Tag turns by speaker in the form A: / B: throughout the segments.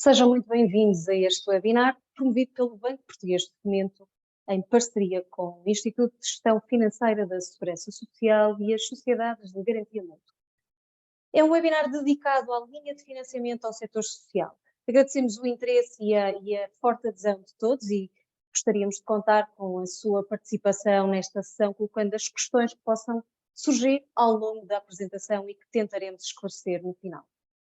A: Sejam muito bem-vindos a este webinar promovido pelo Banco Português de Fomento em parceria com o Instituto de Gestão Financeira da Segurança Social e as Sociedades de Garantia Mútua. É um webinar dedicado à linha de financiamento ao setor social. Agradecemos o interesse e a forte adesão de todos e gostaríamos de contar com a sua participação nesta sessão, colocando as questões que possam surgir ao longo da apresentação e que tentaremos esclarecer no final.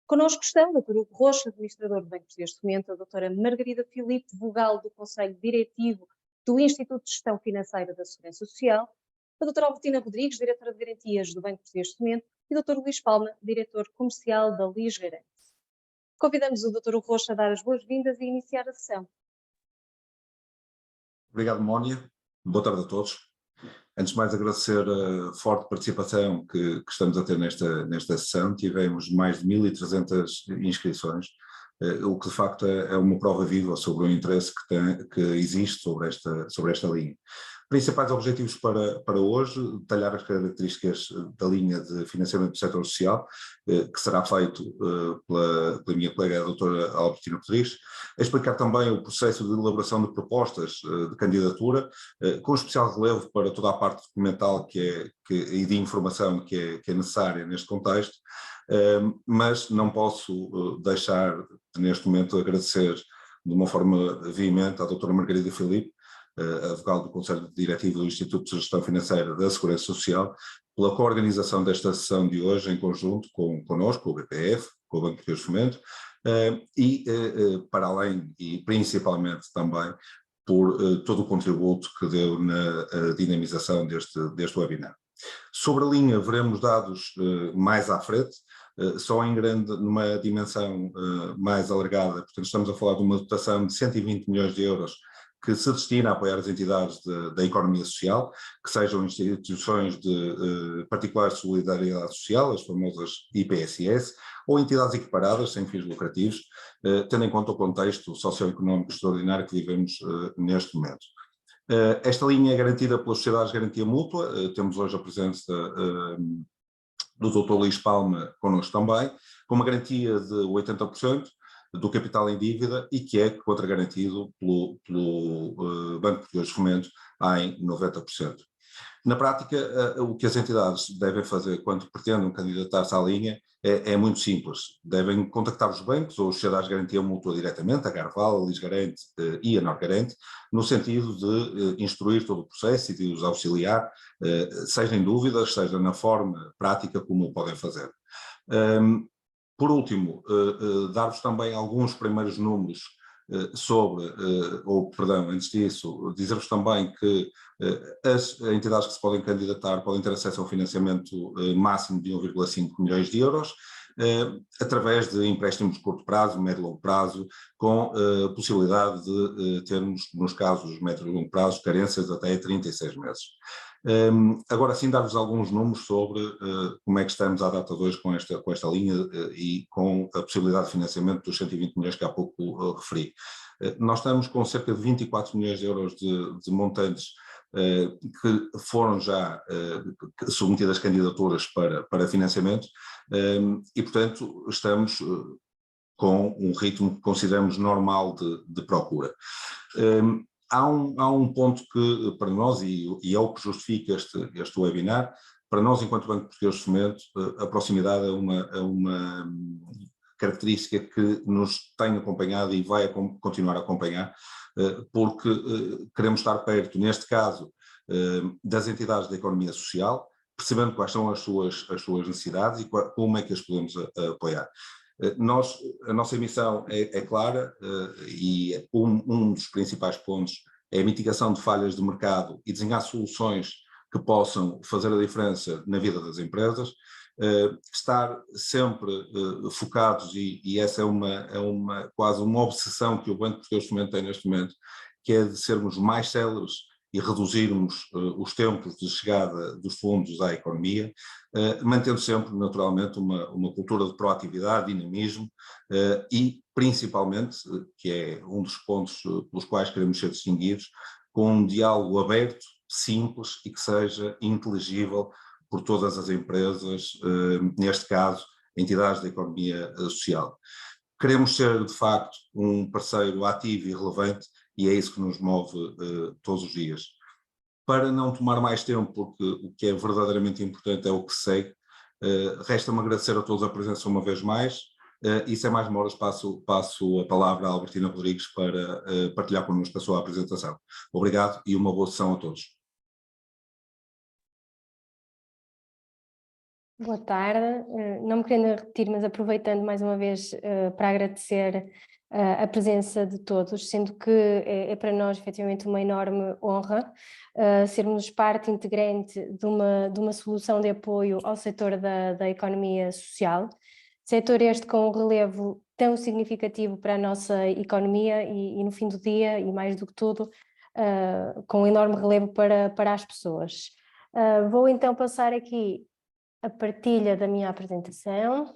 A: Connosco estão o Dr. Hugo Rocha, administrador do Banco Português de Fomento, a doutora Margarida Filipe, vogal do Conselho Diretivo do Instituto de Gestão Financeira da Segurança Social, a doutora Albertina Rodrigues, diretora de Garantias do Banco Português de Fomento, e o Dr. Luís Palma, diretor comercial da LIS Garantes. Convidamos o Dr. Hugo Rocha a dar as boas-vindas e iniciar a sessão.
B: Obrigado, Mónia. Boa tarde a todos. Antes de mais, agradecer a forte participação que estamos a ter nesta sessão. Tivemos mais de 1.300 inscrições, o que de facto é uma prova viva sobre o interesse que existe sobre esta linha. Principais objetivos para hoje: detalhar as características da linha de financiamento do setor social, que será feito pela minha colega, a doutora Albertina Rodrigues, explicar também o processo de elaboração de propostas de candidatura, com especial relevo para toda a parte documental e de informação que é necessária neste contexto, mas não posso deixar, neste momento, agradecer de uma forma veemente à doutora Margarida Filipe, a vogal do Conselho Diretivo do Instituto de Gestão Financeira da Segurança Social, pela coorganização desta sessão de hoje em conjunto connosco, com o BPF, com o Banco Português de Fomento, e para além e principalmente também por todo o contributo que deu na dinamização deste webinar. Sobre a linha veremos dados mais à frente, só numa dimensão mais alargada. Portanto, estamos a falar de uma dotação de 120 milhões de euros que se destina a apoiar as entidades da economia social, que sejam instituições de particular solidariedade social, as famosas IPSS, ou entidades equiparadas, sem fins lucrativos, tendo em conta o contexto socioeconómico extraordinário que vivemos neste momento. Esta linha é garantida pelas sociedades de garantia mútua. Temos hoje a presença do Dr. Luís Palma connosco também, com uma garantia de 80% do capital em dívida e que é contragarantido pelo Banco Português de Fomento em 90%. Na prática, o que as entidades devem fazer quando pretendem candidatar-se à linha é muito simples. Devem contactar os bancos ou as sociedades de garantia mútua diretamente, a Garval, a LIS Garante e a Norgarante, no sentido de instruir todo o processo e de os auxiliar, seja em dúvidas, seja na forma prática como o podem fazer. Por último, dar-vos também alguns primeiros números antes disso, dizer-vos também que as entidades que se podem candidatar podem ter acesso a um financiamento máximo de 1,5 milhões de euros, através de empréstimos de curto prazo, médio e longo prazo, com possibilidade de termos, nos casos médio e longo prazo, carências até 36 meses. Agora sim, dar-vos alguns números sobre como é que estamos à data de hoje com esta linha e com a possibilidade de financiamento dos 120 milhões que há pouco referi. Nós estamos com cerca de 24 milhões de euros de montantes que foram já submetidas candidaturas para financiamento e, portanto, estamos com um ritmo que consideramos normal de procura. Há um ponto que, para nós, e é o que justifica este webinar, para nós, enquanto Banco Português de Fomento, a proximidade é uma característica que nos tem acompanhado e vai continuar a acompanhar, porque queremos estar perto, neste caso, das entidades da economia social, percebendo quais são as suas necessidades e como é que as podemos apoiar. A nossa missão é clara e um dos principais pontos é a mitigação de falhas de mercado e desenhar soluções que possam fazer a diferença na vida das empresas, estar sempre focados, e essa é quase uma obsessão que o Banco Português de Fomento tem neste momento, que é de sermos mais céleres e reduzirmos os tempos de chegada dos fundos à economia, mantendo sempre, naturalmente, uma cultura de proatividade, dinamismo e, principalmente, que é um dos pontos pelos quais queremos ser distinguidos, com um diálogo aberto, simples e que seja inteligível por todas as empresas, neste caso, entidades da economia social. Queremos ser, de facto, um parceiro ativo e relevante, e é isso que nos move todos os dias. Para não tomar mais tempo, porque o que é verdadeiramente importante é o que segue, resta-me agradecer a todos a presença uma vez mais, e sem mais demoras passo a palavra à Albertina Rodrigues para partilhar connosco a sua apresentação. Obrigado e uma boa sessão a todos.
C: Boa tarde, não me querendo repetir, mas aproveitando mais uma vez para agradecer a presença de todos, sendo que é para nós efetivamente uma enorme honra sermos parte integrante de uma solução de apoio ao setor da economia social, setor este com um relevo tão significativo para a nossa economia e no fim do dia, e mais do que tudo, com um enorme relevo para as pessoas. Vou então passar aqui a partilha da minha apresentação.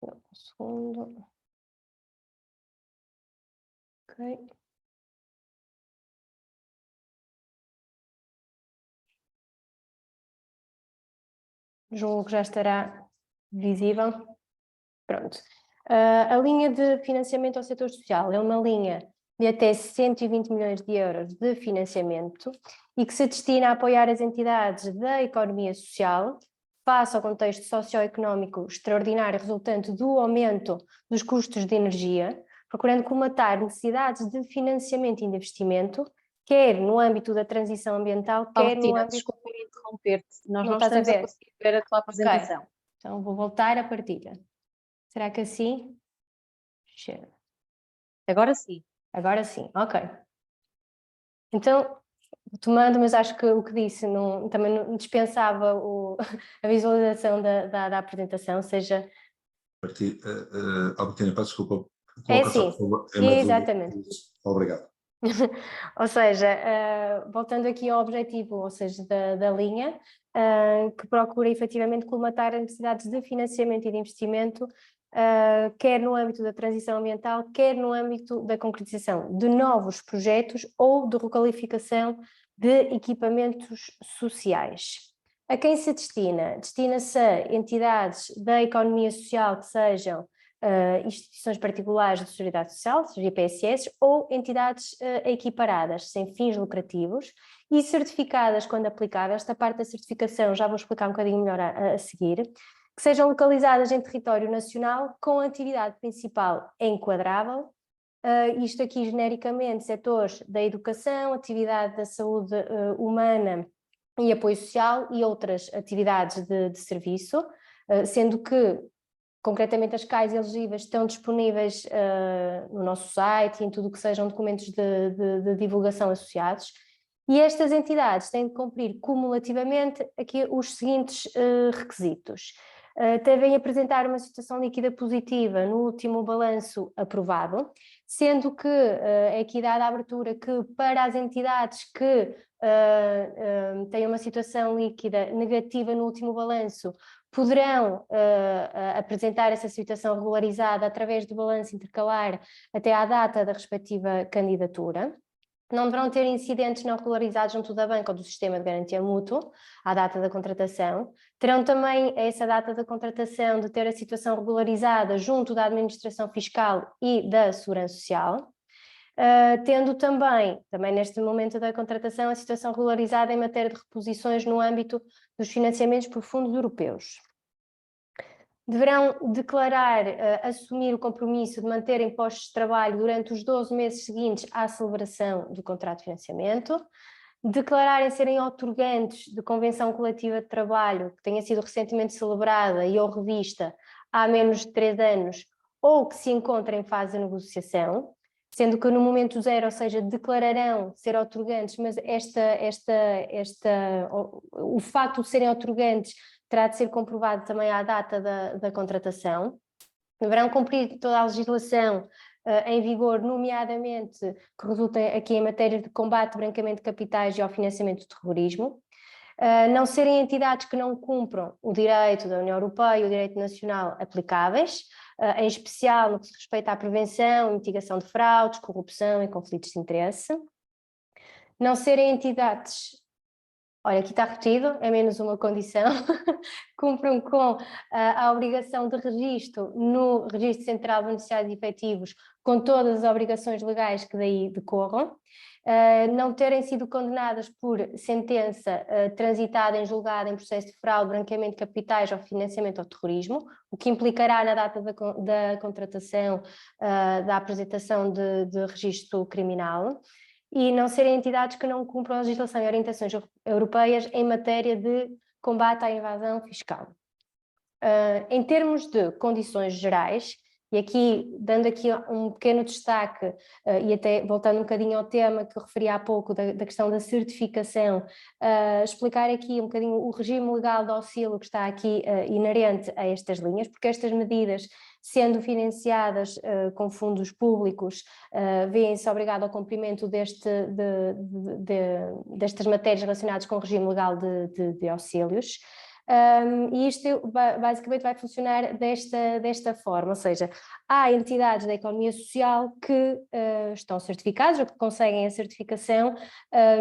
C: Um segundo. Ok. Julgo que já estará visível. Pronto. A linha de financiamento ao setor social é uma linha de até 120 milhões de euros de financiamento e que se destina a apoiar as entidades da economia social face ao contexto socioeconómico extraordinário resultante do aumento dos custos de energia, procurando colmatar necessidades de financiamento e de investimento, quer no âmbito da transição ambiental, quer
A: Albertina,
C: no âmbito...
A: desculpa interromper-te, nós não
C: estás
A: estamos a conseguir ver a tua apresentação.
C: Okay. Então vou voltar à partilha. Será que assim?
A: Agora sim.
C: Agora sim, ok. Então, tomando, mas acho que o que disse também não dispensava a visualização da apresentação, seja...
B: Albertina, peço desculpa.
C: É
B: Coloca só,
C: assim,
B: por favor,
C: exatamente.
B: Obrigado.
C: Ou seja, voltando aqui ao objetivo, ou seja, da linha, que procura efetivamente colmatar as necessidades de financiamento e de investimento, quer no âmbito da transição ambiental, quer no âmbito da concretização de novos projetos ou de requalificação de equipamentos sociais. A quem se destina? Destina-se a entidades da economia social que sejam instituições particulares de seguridade social, seja IPSS, ou entidades equiparadas, sem fins lucrativos e certificadas quando aplicável. Esta parte da certificação já vou explicar um bocadinho melhor a seguir, que sejam localizadas em território nacional com atividade principal enquadrável, isto aqui genericamente setores da educação, atividade da saúde humana e apoio social e outras atividades de serviço, sendo que concretamente as CAIs elegíveis estão disponíveis no nosso site e em tudo o que sejam documentos de divulgação associados, e estas entidades têm de cumprir cumulativamente aqui os seguintes requisitos. Devem apresentar uma situação líquida positiva no último balanço aprovado, sendo que é aqui dada a abertura que para as entidades que têm uma situação líquida negativa no último balanço, poderão apresentar essa situação regularizada através do balanço intercalar até à data da respectiva candidatura. Não deverão ter incidentes não regularizados junto da banca ou do sistema de garantia mútua à data da contratação. Terão também, a essa data da contratação, de ter a situação regularizada junto da administração fiscal e da segurança social. Tendo também neste momento da contratação, a situação regularizada em matéria de reposições no âmbito dos financiamentos por fundos europeus. Deverão declarar, assumir o compromisso de manterem postos de trabalho durante os 12 meses seguintes à celebração do contrato de financiamento, declararem serem outorgantes de convenção coletiva de trabalho que tenha sido recentemente celebrada e ou revista há menos de 3 anos ou que se encontrem em fase de negociação, sendo que no momento zero, ou seja, declararão ser outorgantes, mas o facto de serem outorgantes terá de ser comprovado também à data da contratação. Deverão cumprir toda a legislação em vigor, nomeadamente que resulta aqui em matéria de combate, branqueamento de capitais e ao financiamento do terrorismo. Não serem entidades que não cumpram o direito da União Europeia e o direito nacional aplicáveis, em especial no que se respeita à prevenção e mitigação de fraudes, corrupção e conflitos de interesse. Não serem entidades Olha, aqui está repetido, é menos uma condição, cumpram com a obrigação de registro no Registro Central de Beneficiários Efetivos, com todas as obrigações legais que daí decorram, não terem sido condenadas por sentença transitada em julgado em processo de fraude, branqueamento de capitais ou financiamento ao terrorismo, o que implicará na data da contratação, da apresentação de registro criminal, e não serem entidades que não cumpram a legislação e orientações europeias em matéria de combate à evasão fiscal. Em termos de condições gerais, e aqui, dando aqui um pequeno destaque, e até voltando um bocadinho ao tema que eu referi há pouco, da questão da certificação, explicar aqui um bocadinho o regime legal de auxílio que está aqui inerente a estas linhas, porque estas medidas, sendo financiadas com fundos públicos, vêem-se obrigado ao cumprimento destas matérias relacionadas com o regime legal de auxílios. E isto basicamente vai funcionar desta forma, ou seja, há entidades da economia social que estão certificadas ou que conseguem a certificação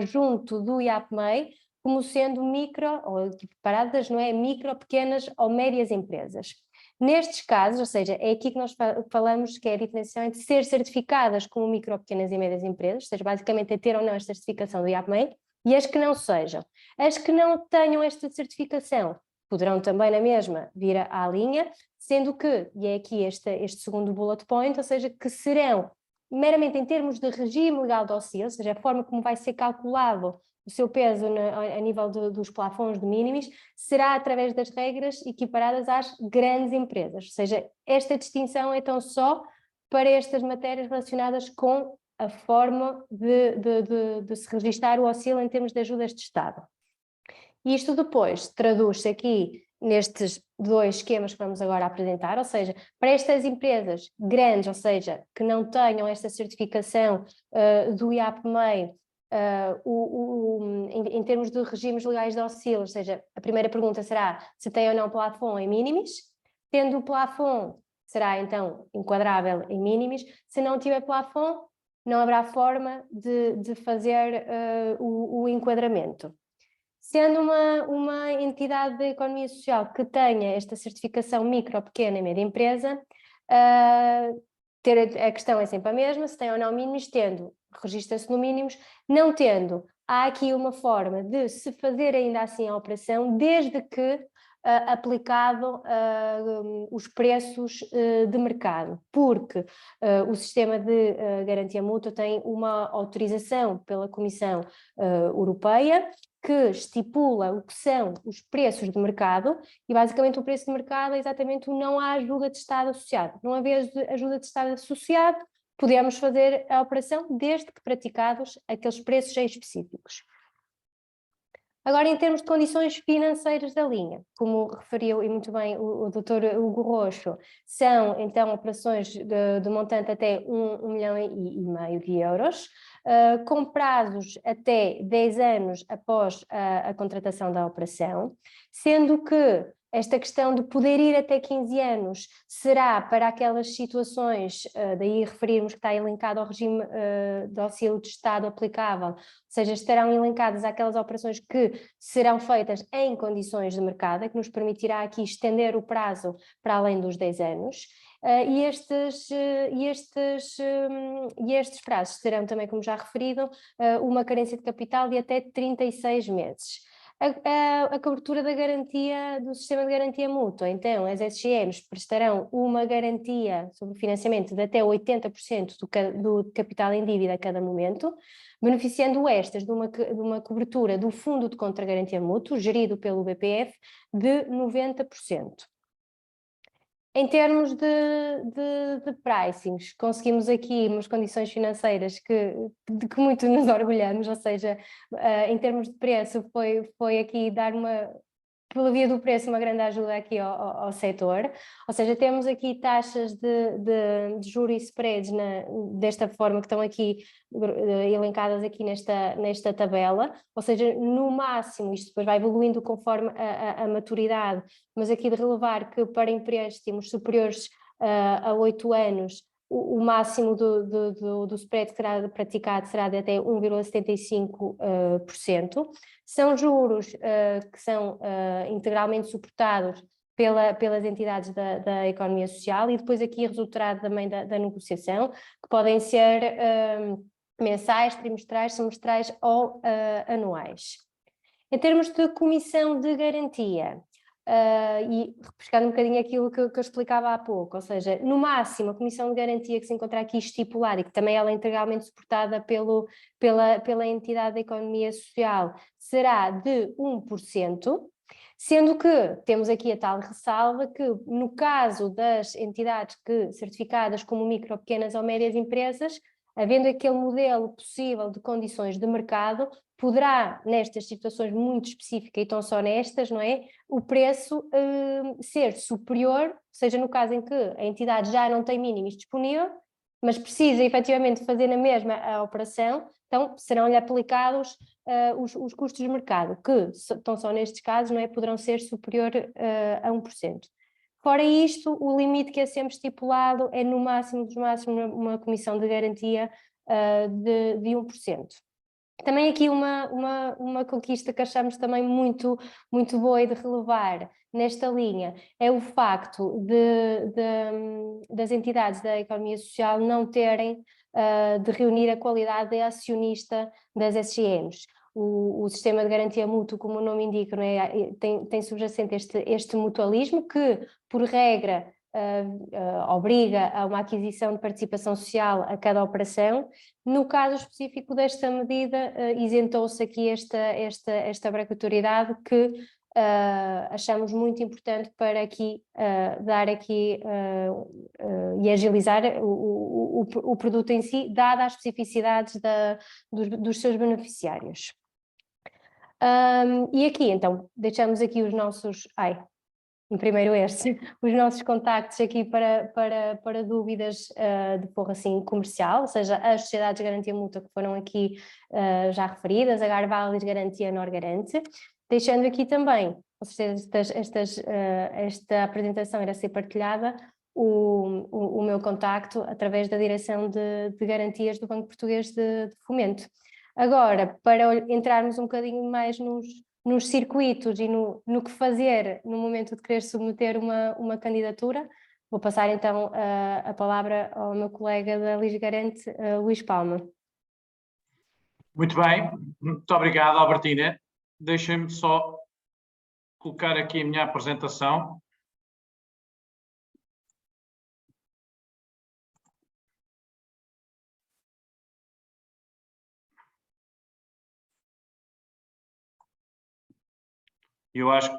C: junto do IAPMEI como sendo micro, ou equiparadas, não é? Micro, pequenas ou médias empresas. Nestes casos, ou seja, é aqui que nós falamos que é a diferenciação entre ser certificadas como micro, pequenas e médias empresas, ou seja, basicamente é ter ou não esta certificação do IAPMEI, e as que não sejam. As que não tenham esta certificação poderão também na mesma vir à linha, sendo que, e é aqui este segundo bullet point, ou seja, que serão meramente em termos de regime legal de auxílio, ou seja, a forma como vai ser calculado o seu peso a nível dos plafons de mínimos, será através das regras equiparadas às grandes empresas, ou seja, esta distinção é tão só para estas matérias relacionadas com a forma de se registar o auxílio em termos de ajudas de Estado. Isto depois traduz-se aqui nestes dois esquemas que vamos agora apresentar, ou seja, para estas empresas grandes, ou seja, que não tenham esta certificação do IAPMEI, em termos de regimes legais de auxílio, ou seja, a primeira pergunta será se tem ou não plafond em mínimos, tendo o plafond será então enquadrável em mínimos, se não tiver plafond não haverá forma de fazer o enquadramento. Sendo uma entidade da economia social que tenha esta certificação micro, pequena e média empresa, a questão é sempre a mesma, se tem ou não mínimos, tendo, registra-se no mínimos, não tendo, há aqui uma forma de se fazer ainda assim a operação, desde que aplicado os preços de mercado, porque o sistema de garantia mútua tem uma autorização pela Comissão Europeia que estipula o que são os preços de mercado e basicamente o preço de mercado é exatamente o não há ajuda de Estado associado. Não havendo ajuda de Estado associado, podemos fazer a operação desde que praticados aqueles preços específicos. Agora, em termos de condições financeiras da linha, como referiu e muito bem o Dr. Hugo Roxo, são então operações de montante até 1,5 milhão de euros, com prazos até 10 anos após a contratação da operação, sendo que esta questão de poder ir até 15 anos será para aquelas situações, daí referirmos que está elencado ao regime de auxílio de Estado aplicável, ou seja, estarão elencadas aquelas operações que serão feitas em condições de mercado, que nos permitirá aqui estender o prazo para além dos 10 anos. E estes prazos terão também, como já referido, uma carência de capital de até 36 meses. A cobertura da garantia do sistema de garantia mútua, então as SGMs prestarão uma garantia sobre o financiamento de até 80% do capital em dívida a cada momento, beneficiando estas de uma cobertura do Fundo de Contra-Garantia Mútua, gerido pelo BPF, de 90%. Em termos de pricings, conseguimos aqui umas condições financeiras de que muito nos orgulhamos, ou seja, em termos de preço foi aqui dar pela via do preço, uma grande ajuda aqui ao setor, ou seja, temos aqui taxas de juros e spreads desta forma que estão aqui elencadas aqui nesta tabela, ou seja, no máximo, isto depois vai evoluindo conforme a maturidade, mas aqui de relevar que para empréstimos superiores a 8 anos, o máximo do spread que será praticado será de até 1,75%. São juros que são integralmente suportados pelas entidades da economia social, e depois aqui resultará também da negociação, que podem ser mensais, trimestrais, semestrais ou anuais. Em termos de comissão de garantia, e repescando um bocadinho aquilo que eu explicava há pouco, ou seja, no máximo a comissão de garantia que se encontra aqui estipulada, e que também ela é integralmente suportada pela entidade da economia social, será de 1%, sendo que temos aqui a tal ressalva que, no caso das entidades certificadas como micro, pequenas ou médias empresas, havendo aquele modelo possível de condições de mercado, poderá, nestas situações muito específicas e tão só nestas, não é, o preço ser superior, seja no caso em que a entidade já não tem mínimos disponível, mas precisa efetivamente fazer na mesma a operação, então serão-lhe aplicados os custos de mercado, que estão só nestes casos, não é, poderão ser superior a 1%. Fora isto, o limite que é sempre estipulado é no máximo dos máximos uma comissão de garantia de 1%. Também aqui uma conquista que achamos também muito, muito boa e de relevar nesta linha é o facto das entidades da economia social não terem de reunir a qualidade de acionista das SGMs. O sistema de garantia mútua, como o nome indica, não é? tem subjacente este mutualismo que, por regra, obriga a uma aquisição de participação social a cada operação. No caso específico desta medida, isentou-se aqui esta obrigatoriedade que achamos muito importante para aqui dar aqui e agilizar o produto em si, dadas as especificidades dos seus beneficiários. E aqui, então, deixamos aqui os nossos... primeiro os nossos contactos aqui para dúvidas de forma assim comercial, ou seja, as sociedades de garantia mútua que foram aqui já referidas, a Garvalis Garantia Norgarante, deixando aqui também, ou seja, esta apresentação irá ser partilhada, o meu contacto através da Direção de Garantias do Banco Português de Fomento. Agora, para entrarmos um bocadinho mais nos circuitos e no que fazer no momento de querer submeter uma candidatura, vou passar então a palavra ao meu colega da Lis Garante, Luís Palma.
D: Muito bem, muito obrigado, Albertina. Deixem-me só colocar aqui a minha apresentação. Eu acho que...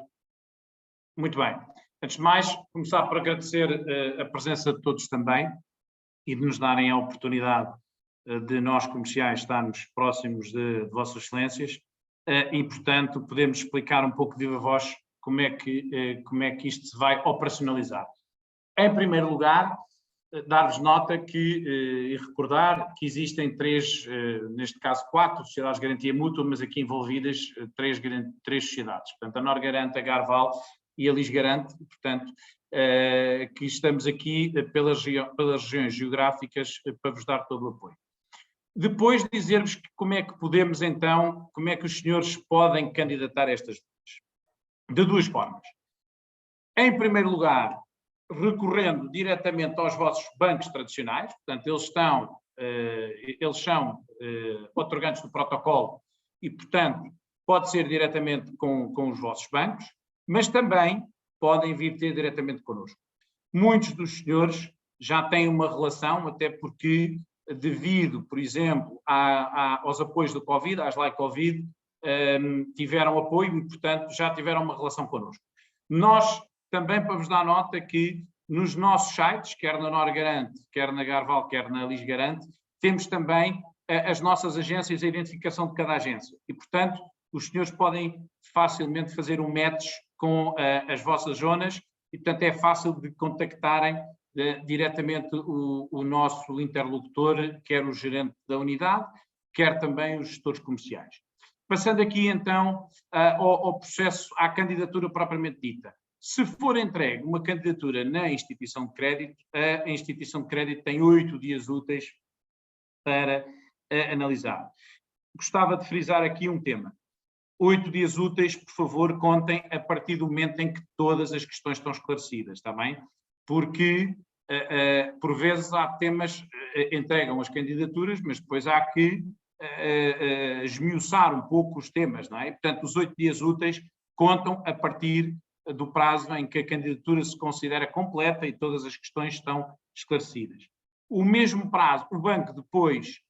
D: Muito bem. Antes de mais, começar por agradecer a presença de todos também e de nos darem a oportunidade de nós, comerciais, estarmos próximos de Vossas Excelências e, portanto, podemos explicar um pouco de viva voz como é que isto se vai operacionalizar. Em primeiro lugar, dar-vos nota e recordar que existem neste caso 4 sociedades de garantia mútua, mas aqui envolvidas 3 sociedades. Portanto, a Norgarante, a Garval e a Lis Garante, portanto, que estamos aqui pelas regiões geográficas para vos dar todo o apoio. Depois dizer-vos como é que podemos então, como é que os senhores podem candidatar estas duas. De 2 formas. Em primeiro lugar, recorrendo diretamente aos vossos bancos tradicionais, portanto, eles são outorgantes do protocolo e, portanto, pode ser diretamente com os vossos bancos, mas também podem vir ter diretamente connosco. Muitos dos senhores já têm uma relação, até porque, devido, por exemplo, aos apoios do Covid, às Like Covid, tiveram apoio e, portanto, já tiveram uma relação connosco. Nós, também para vos dar nota que nos nossos sites, quer na Norgarante, quer na Garval, quer na Lis Garante, temos também as nossas agências, a identificação de cada agência. E, portanto, os senhores podem facilmente fazer um match com as vossas zonas e, portanto, é fácil de contactarem diretamente o nosso interlocutor, quer o gerente da unidade, quer também os gestores comerciais. Passando aqui, então, ao processo, à candidatura propriamente dita. Se for entregue uma candidatura na instituição de crédito, a instituição de crédito tem 8 dias úteis para analisar. Gostava de frisar aqui um tema. 8 dias úteis, por favor, contem a partir do momento em que todas as questões estão esclarecidas, está bem? Porque, por vezes, há temas, entregam as candidaturas, mas depois há que esmiuçar um pouco os temas, não é? Portanto, os 8 dias úteis contam a partir do prazo em que a candidatura se considera completa e todas as questões estão esclarecidas. O mesmo prazo, o banco depois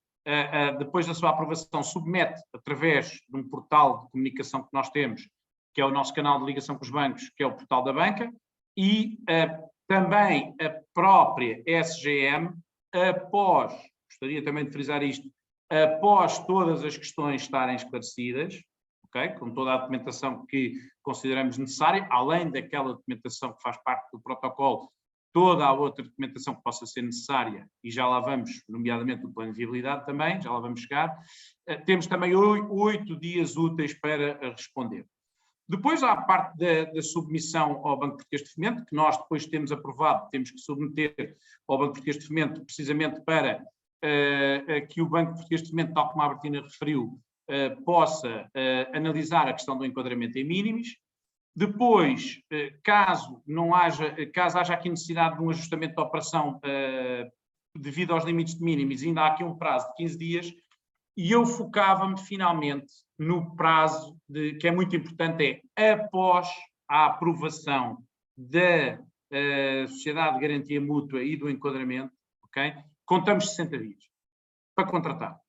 D: da sua aprovação, submete através de um portal de comunicação que nós temos, que é o nosso canal de ligação com os bancos, que é o portal da banca, e também a própria SGM, gostaria também de frisar isto, após todas as questões estarem esclarecidas, okay, com toda a documentação que consideramos necessária, além daquela documentação que faz parte do protocolo, toda a outra documentação que possa ser necessária, e já lá vamos, nomeadamente o plano de viabilidade também, já lá vamos chegar, temos também 8 dias úteis para responder. Depois há a parte da submissão ao Banco Português de Fomento, que nós depois temos aprovado, temos que submeter ao Banco Português de Fomento, precisamente para que o Banco Português de Fomento, tal como a Bertina referiu, possa analisar a questão do enquadramento em mínimos. Depois, caso haja aqui necessidade de um ajustamento da operação devido aos limites de mínimos, ainda há aqui um prazo de 15 dias, e eu focava-me finalmente no prazo, que é muito importante, após a aprovação da Sociedade de Garantia Mútua e do enquadramento, okay, contamos 60 dias para contratar.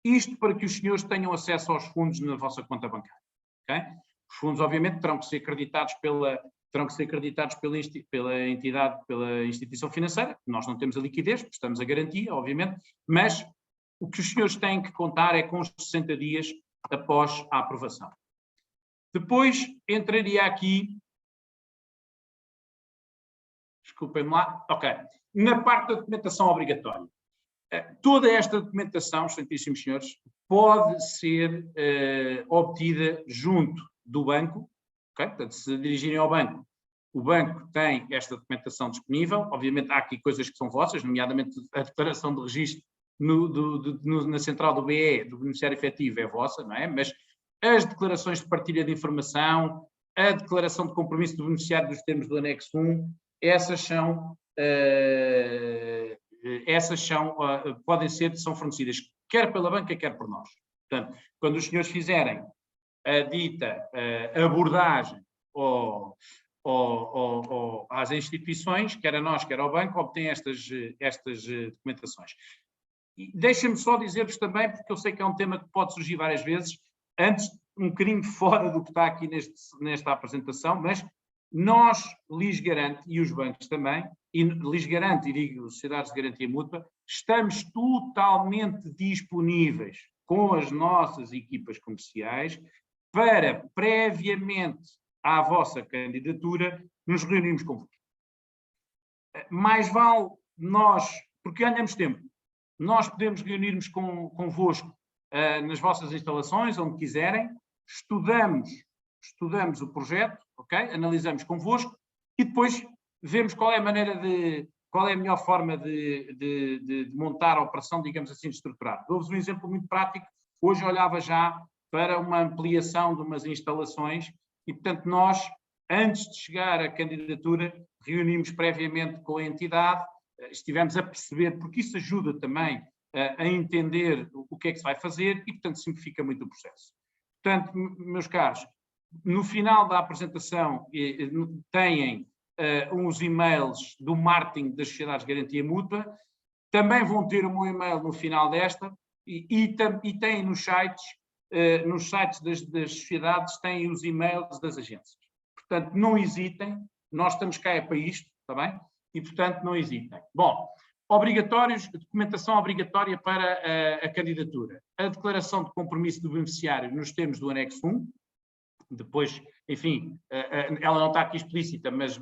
D: Isto para que os senhores tenham acesso aos fundos na vossa conta bancária. Okay? Os fundos, obviamente, terão que ser acreditados pela entidade, pela instituição financeira. Nós não temos a liquidez, prestamos a garantia, obviamente, mas o que os senhores têm que contar é com os 60 dias após a aprovação. Depois entraria aqui, desculpem-me lá, ok, na parte da documentação obrigatória. Toda esta documentação, excelentíssimos senhores, pode ser obtida junto do banco, okay? Portanto, se dirigirem ao banco, o banco tem esta documentação disponível, obviamente há aqui coisas que são vossas, nomeadamente a declaração de registro na central do BE, do beneficiário efetivo, é vossa, não é? Mas as declarações de partilha de informação, a declaração de compromisso do beneficiário dos termos do anexo 1, são fornecidas quer pela banca, quer por nós. Portanto, quando os senhores fizerem a dita abordagem às instituições, quer a nós, quer ao banco, obtêm estas documentações. Deixem-me só dizer-vos também, porque eu sei que é um tema que pode surgir várias vezes, antes um bocadinho fora do que está aqui nesta apresentação, mas nós, lhes garanto, e os bancos também, e lhes garanto, e digo sociedades de garantia mútua, estamos totalmente disponíveis com as nossas equipas comerciais para, previamente à vossa candidatura, nos reunirmos convosco. Mais vale nós, porque ganhamos tempo, nós podemos reunir-nos convosco nas vossas instalações, onde quiserem, estudamos o projeto, ok? Analisamos convosco e depois vemos qual é a melhor forma de montar a operação, digamos assim, de estruturar. Dou-vos um exemplo muito prático. Hoje olhava já para uma ampliação de umas instalações e, portanto, nós, antes de chegar à candidatura, reunimos previamente com a entidade, estivemos a perceber, porque isso ajuda também a entender o que é que se vai fazer e, portanto, simplifica muito o processo. Portanto, meus caros, no final da apresentação têm uns e-mails do marketing das sociedades de garantia mútua, também vão ter o meu e-mail no final desta e têm nos sites das sociedades, têm os e-mails das agências. Portanto, não hesitem, nós estamos cá para isto, está bem? E, portanto, não hesitem. Bom, documentação obrigatória para a candidatura. A declaração de compromisso do beneficiário nos termos do anexo 1, depois, enfim, ela não está aqui explícita, mas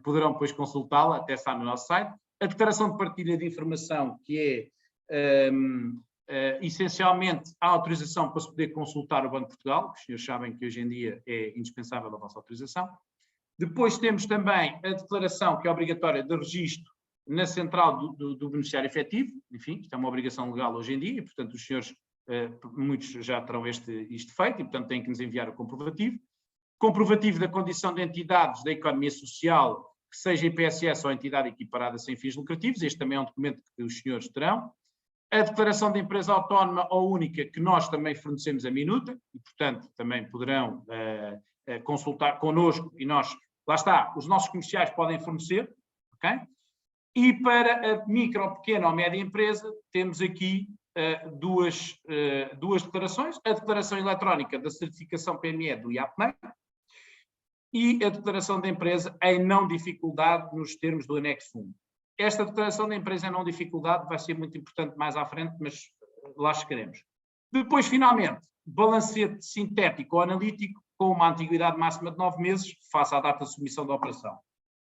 D: poderão depois consultá-la, até está no nosso site. A declaração de partilha de informação, que é essencialmente a autorização para se poder consultar o Banco de Portugal, os senhores sabem que hoje em dia é indispensável a vossa autorização. Depois temos também a declaração, que é obrigatória, de registro na central do beneficiário efetivo. Enfim, isto é uma obrigação legal hoje em dia, e, portanto, os senhores, muitos já terão isto feito, e, portanto, têm que nos enviar o comprovativo. Comprovativo da condição de entidades da economia social, que seja IPSS ou entidade equiparada sem fins lucrativos. Este também é um documento que os senhores terão. A declaração de empresa autónoma ou única, que nós também fornecemos a minuta, e, portanto, também poderão consultar connosco, e nós, lá está, os nossos comerciais podem fornecer, ok? E para a micro, pequena ou média empresa, temos aqui duas declarações: a declaração eletrónica da certificação PME do IAPMEI e a declaração da empresa em não dificuldade nos termos do anexo 1. Esta declaração da empresa em não dificuldade vai ser muito importante mais à frente, mas lá chegaremos. Depois, finalmente, balancete sintético ou analítico com uma antiguidade máxima de 9 meses, face à data de submissão da operação.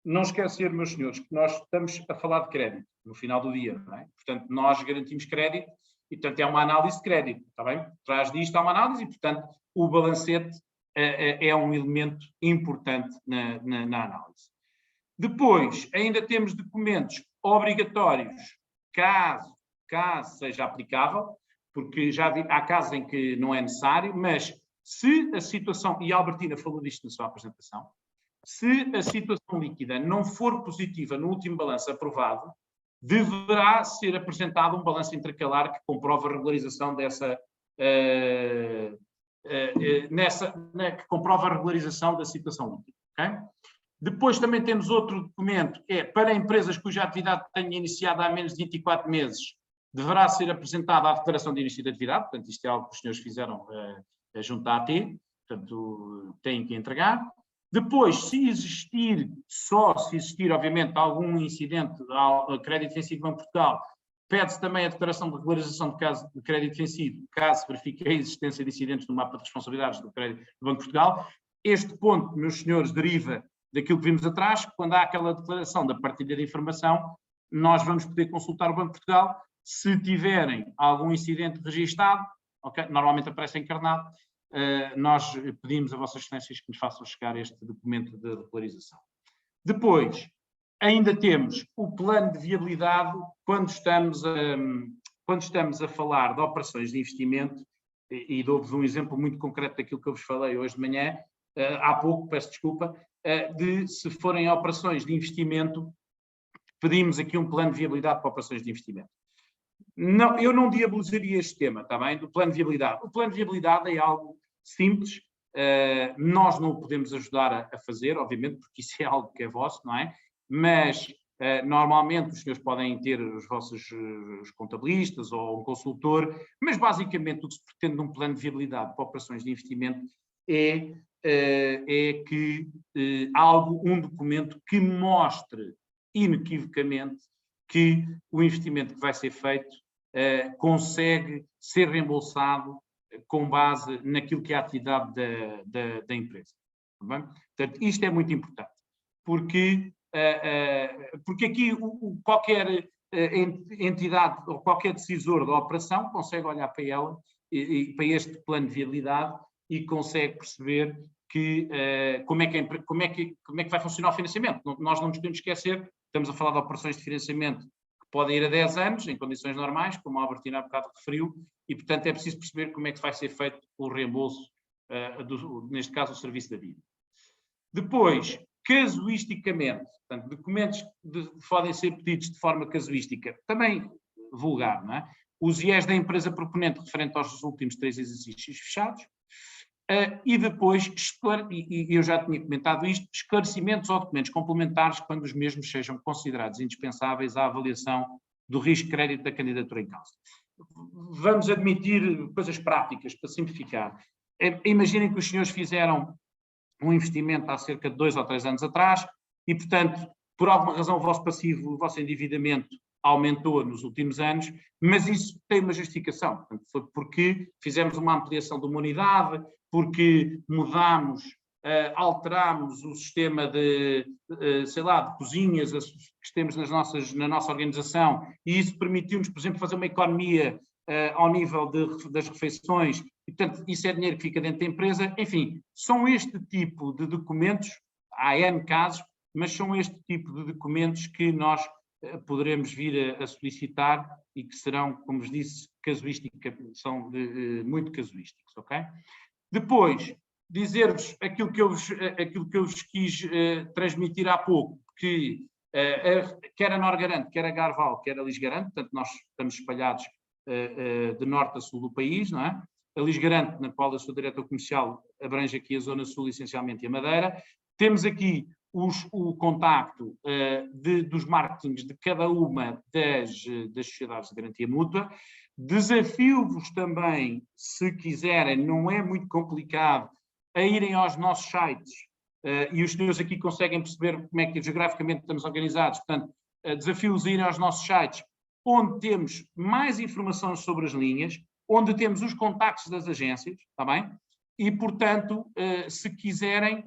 D: Não esquecer, meus senhores, que nós estamos a falar de crédito no final do dia, não é? Portanto, nós garantimos crédito e, portanto, é uma análise de crédito, está bem? Por trás disto há uma análise e, portanto, o balancete é um elemento importante na análise. Depois, ainda temos documentos obrigatórios, caso seja aplicável, porque já há casos em que não é necessário, mas se a situação, e a Albertina falou disto na sua apresentação, se a situação líquida não for positiva no último balanço aprovado, deverá ser apresentado um balanço intercalar que comprova a regularização que comprova a regularização da situação líquida. Okay? Depois também temos outro documento, que é para empresas cuja atividade tenha iniciado há menos de 24 meses, deverá ser apresentada a declaração de início de atividade. Portanto, isto é algo que os senhores fizeram junto à AT, portanto, têm que entregar. Depois, se existir, obviamente, algum incidente ao crédito defensivo em Portugal, pede-se também a declaração de regularização de caso de crédito defensivo, caso se verifique a existência de incidentes no mapa de responsabilidades do crédito do Banco de Portugal. Este ponto, meus senhores, deriva daquilo que vimos atrás. Quando há aquela declaração da partilha de informação, nós vamos poder consultar o Banco de Portugal. Se tiverem algum incidente registado, okay, normalmente aparece encarnado, nós pedimos a Vossas Excelências que nos façam chegar este documento de regularização. Depois, ainda temos o plano de viabilidade quando estamos a falar de operações de investimento, e dou-vos um exemplo muito concreto daquilo que eu vos falei hoje de manhã, há pouco, peço desculpa, de se forem operações de investimento, pedimos aqui um plano de viabilidade para operações de investimento. Não, eu não diabolizaria este tema, está bem, do plano de viabilidade. O plano de viabilidade é algo simples, nós não o podemos ajudar a fazer, obviamente, porque isso é algo que é vosso, não é? Mas, normalmente, os senhores podem ter os vossos contabilistas ou um consultor, mas, basicamente, o que se pretende num plano de viabilidade para operações de investimento é que um documento que mostre inequivocamente que o investimento que vai ser feito consegue ser reembolsado com base naquilo que é a atividade da empresa. Tá bem? Portanto, isto é muito importante, porque aqui qualquer entidade ou qualquer decisor da operação consegue olhar para ela e para este plano de viabilidade e consegue perceber que, como é que vai funcionar o financiamento. Nós não nos podemos esquecer, estamos a falar de operações de financiamento que podem ir a 10 anos, em condições normais, como a Albertina há bocado referiu, e, portanto, é preciso perceber como é que vai ser feito o reembolso, neste caso, o serviço da dívida. Depois, casuisticamente, portanto, documentos podem ser pedidos de forma casuística, também vulgar, não é? Os IES da empresa proponente referente aos últimos 3 exercícios fechados, e depois, e eu já tinha comentado isto, esclarecimentos ou documentos complementares quando os mesmos sejam considerados indispensáveis à avaliação do risco de crédito da candidatura em causa. Vamos admitir coisas práticas para simplificar. Imaginem que os senhores fizeram um investimento há cerca de 2 ou 3 anos atrás e, portanto, por alguma razão o vosso passivo, o vosso endividamento aumentou nos últimos anos, mas isso tem uma justificação. Portanto, foi porque fizemos uma ampliação de uma unidade, porque mudámos, alterámos o sistema de cozinhas que temos na nossa organização, e isso permitiu-nos, por exemplo, fazer uma economia ao nível das refeições, e, portanto, isso é dinheiro que fica dentro da empresa. Enfim, são este tipo de documentos. há N casos, mas são este tipo de documentos que nós poderemos vir a solicitar e que serão, como vos disse, são muito casuísticos, ok? Depois, dizer-vos aquilo que eu vos quis transmitir há pouco, que quer a Norgarante, quer a Garval, quer a Lisgarante, portanto nós estamos espalhados de norte a sul do país, não é? A Lisgarante, na qual eu sou diretor comercial, abrange aqui a zona sul essencialmente e a Madeira. Temos aqui o contacto dos marketings de cada uma das sociedades de garantia mútua. Desafio-vos também, se quiserem, não é muito complicado, a irem aos nossos sites, e os senhores aqui conseguem perceber como é que geograficamente estamos organizados, portanto, desafio-vos a irem aos nossos sites, onde temos mais informação sobre as linhas, onde temos os contactos das agências, está bem? E, portanto, se quiserem,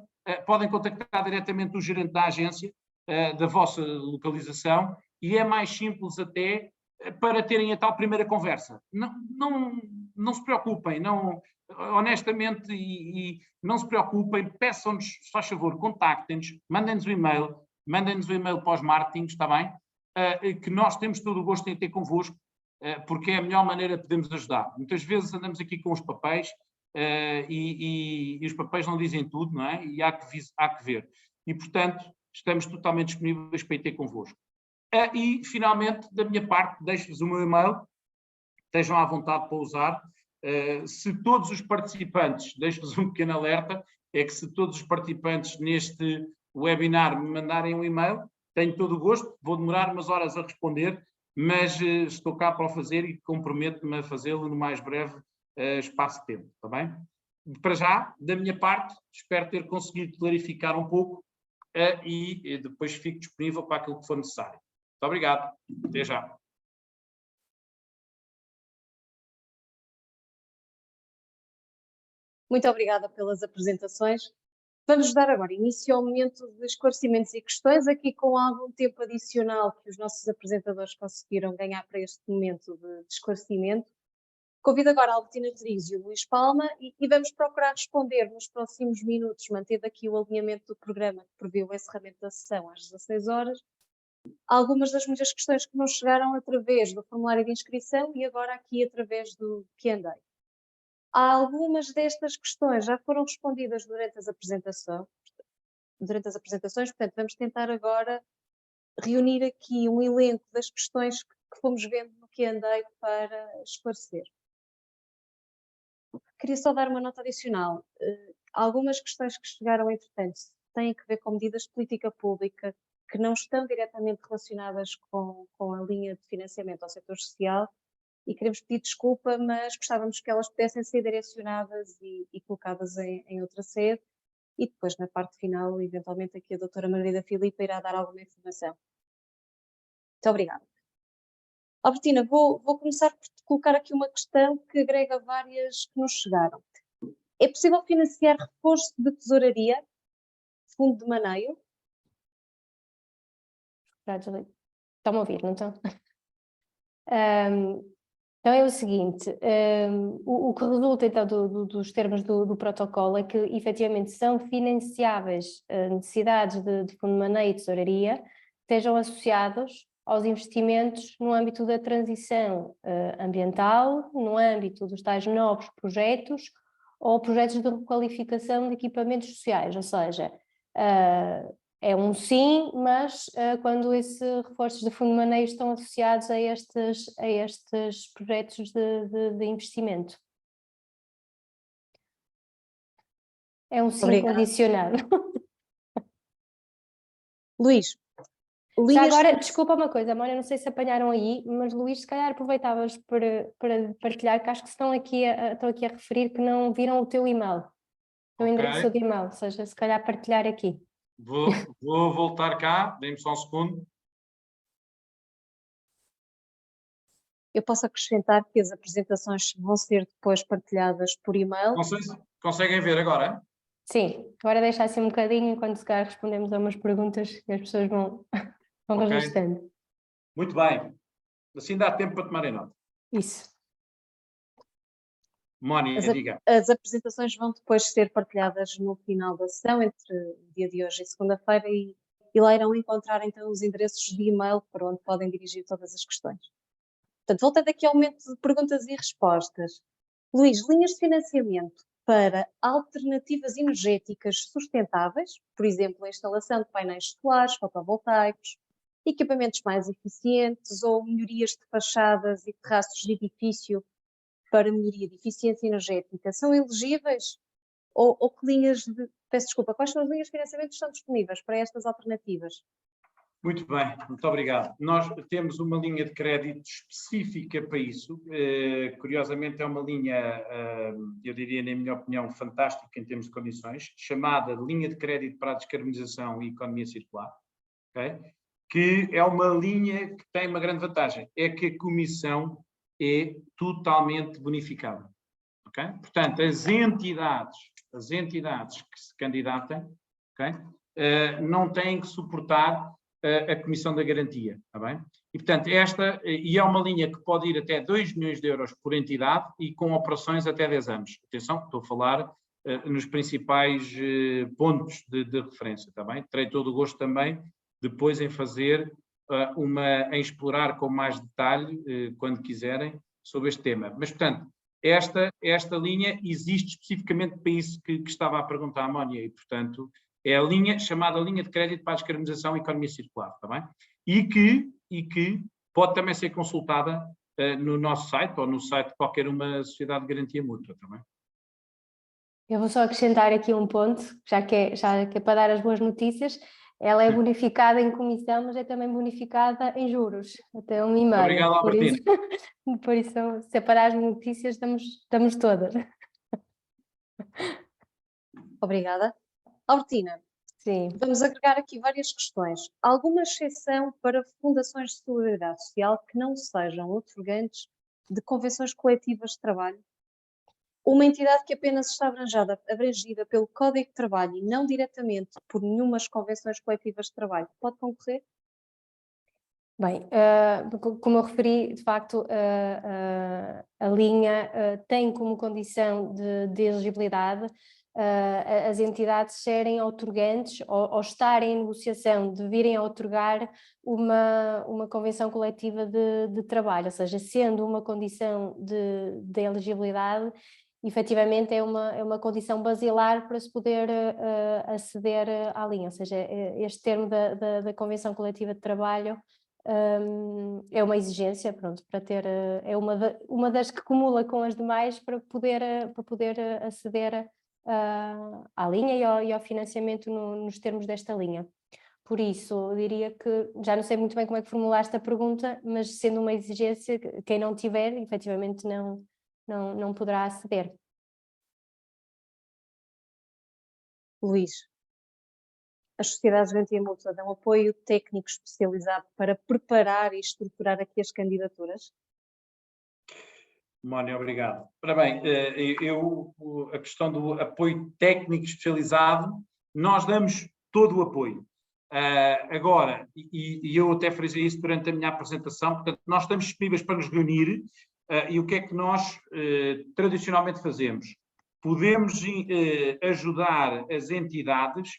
D: podem contactar diretamente o gerente da agência, da vossa localização, e é mais simples até para terem a tal primeira conversa. Não se preocupem, honestamente, e não se preocupem, peçam-nos, se faz favor, contactem-nos, mandem-nos um e-mail para os marketings, está bem? Que nós temos todo o gosto em ter convosco, porque é a melhor maneira de podermos ajudar. Muitas vezes andamos aqui com os papéis, e os papéis não dizem tudo, não é? E há que ver. E, portanto, estamos totalmente disponíveis para ir ter convosco. E, finalmente, da minha parte, deixo-vos o meu e-mail, estejam à vontade para usar. Se todos os participantes, deixo-vos um pequeno alerta, é que se todos os participantes neste webinar me mandarem um e-mail, tenho todo o gosto, vou demorar umas horas a responder, mas estou cá para o fazer e comprometo-me a fazê-lo no mais breve espaço de tempo, está bem? Para já, da minha parte, espero ter conseguido clarificar um pouco e depois fico disponível para aquilo que for necessário. Muito obrigado. Até já.
A: Muito obrigada pelas apresentações. Vamos dar agora início ao momento de esclarecimentos e questões, aqui com algum tempo adicional que os nossos apresentadores conseguiram ganhar para este momento de esclarecimento. Convido agora a Albertina Rodrigues e o Luís Palma e vamos procurar responder nos próximos minutos, mantendo aqui o alinhamento do programa que prevê o encerramento da sessão às 16 horas, algumas das muitas questões que nos chegaram através do formulário de inscrição e agora aqui através do Q&A. Algumas destas questões já foram respondidas durante as apresentações, portanto vamos tentar agora reunir aqui um elenco das questões que fomos vendo no Q&A para esclarecer. Queria só dar uma nota adicional. Algumas questões que chegaram, entretanto, têm a ver com medidas de política pública que não estão diretamente relacionadas com a linha de financiamento ao setor social e queremos pedir desculpa, mas gostávamos que elas pudessem ser direcionadas e colocadas em outra sede e depois, na parte final, eventualmente aqui a doutora Margarida Filipe irá dar alguma informação. Muito obrigada. Albertina, vou começar por te colocar aqui uma questão que agrega várias que nos chegaram. É possível financiar reforço de tesouraria, fundo de maneio?
C: Estão-me a ouvir, não estão? Então é o seguinte, o que resulta então dos termos do protocolo é que efetivamente são financiáveis necessidades de fundo de maneio e tesouraria, estejam associados aos investimentos no âmbito da transição ambiental, no âmbito dos tais novos projetos ou projetos de requalificação de equipamentos sociais, ou seja, é um sim, mas quando esses reforços de fundo de maneio estão associados a estes projetos de investimento. É um sim
A: Obrigada.
C: condicionado.
A: Luís.
C: Já agora, desculpa uma coisa, Mónica, não sei se apanharam aí, mas Luís, se calhar aproveitavas para partilhar, que acho que estão aqui a referir que não viram o teu e-mail, o endereço de e-mail, ou seja, se calhar partilhar aqui.
D: Vou voltar cá, dê-me só um segundo.
A: Eu posso acrescentar que as apresentações vão ser depois partilhadas por e-mail.
D: Não sei se conseguem ver agora.
C: Sim, agora deixa assim um bocadinho enquanto se calhar respondemos a umas perguntas que as pessoas vão registando.
D: Muito bem. Assim dá tempo para tomarem nota.
C: Isso.
D: Mónica, diga.
A: As apresentações vão depois ser partilhadas no final da sessão, entre o dia de hoje e segunda-feira, e lá irão encontrar então os endereços de e-mail para onde podem dirigir todas as questões. Portanto, voltando aqui ao momento de perguntas e respostas. Luís, linhas de financiamento para alternativas energéticas sustentáveis, por exemplo, a instalação de painéis solares, fotovoltaicos, equipamentos mais eficientes ou melhorias de fachadas e terraços de edifício para melhoria de eficiência energética, são elegíveis? Ou que linhas de... Peço desculpa, quais são as linhas de financiamento que estão disponíveis para estas alternativas?
D: Muito bem, muito obrigado. Nós temos uma linha de crédito específica para isso. Curiosamente é uma linha, eu diria, na minha opinião, fantástica em termos de condições, chamada Linha de Crédito para a Descarbonização e Economia Circular, okay? Que é uma linha que tem uma grande vantagem, é que a comissão é totalmente bonificada. Okay? Portanto, as entidades que se candidatem, okay, não têm que suportar a Comissão da Garantia, está bem? E, portanto, e é uma linha que pode ir até 2 milhões de euros por entidade e com operações até 10 anos. Atenção, estou a falar nos principais pontos de referência, está bem? Terei todo o gosto também depois em fazer em explorar com mais detalhe, quando quiserem, sobre este tema. Mas, portanto, esta linha existe especificamente para isso que estava a perguntar a Mónica, e, portanto, é a linha chamada Linha de Crédito para a Descarbonização e Economia Circular, está bem? E que pode também ser consultada no nosso site ou no site de qualquer uma sociedade de garantia mútua, está bem?
C: Eu vou só acrescentar aqui um ponto, já que é para dar as boas notícias. Ela é bonificada em comissão, mas é também bonificada em juros, até 1,5%.
D: Obrigado, Albertina.
C: Por isso, separar as notícias, damos todas.
A: Obrigada. Albertina,
C: Sim.
A: vamos agregar aqui várias questões. Alguma exceção para fundações de solidariedade social que não sejam outorgantes de convenções coletivas de trabalho? Uma entidade que apenas está abrangida pelo Código de Trabalho e não diretamente por nenhumas convenções coletivas de trabalho, pode concorrer?
C: Bem, como eu referi, de facto, a linha tem como condição de elegibilidade as entidades serem outorgantes ou estarem em negociação de virem a outorgar uma convenção coletiva de trabalho, ou seja, sendo uma condição de elegibilidade, efetivamente é uma condição basilar para se poder aceder à linha, ou seja, este termo da convenção coletiva de trabalho é uma exigência, pronto, para ter, é uma das que cumula com as demais para poder aceder à linha e ao financiamento nos termos desta linha. Por isso, eu diria que, já não sei muito bem como é que formulaste a pergunta, mas sendo uma exigência, quem não tiver, efetivamente não poderá aceder.
A: Luís, as sociedades de garantia mútua dão apoio técnico especializado para preparar e estruturar aqui as candidaturas?
D: Mónica, obrigado. Ora bem, a questão do apoio técnico especializado, nós damos todo o apoio. Agora, e eu até frisei isso durante a minha apresentação, portanto, nós estamos disponíveis para nos reunir e o que é que nós tradicionalmente fazemos? Podemos ajudar as entidades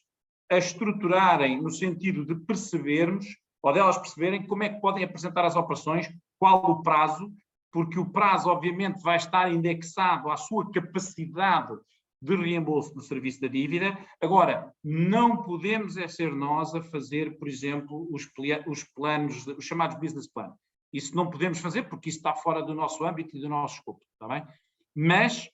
D: a estruturarem no sentido de percebermos, ou delas perceberem como é que podem apresentar as operações, qual o prazo, porque o prazo obviamente vai estar indexado à sua capacidade de reembolso do serviço da dívida. Agora, não podemos ser nós a fazer, por exemplo, os planos, os chamados business plan. Isso não podemos fazer porque isso está fora do nosso âmbito e do nosso escopo, está bem? Mas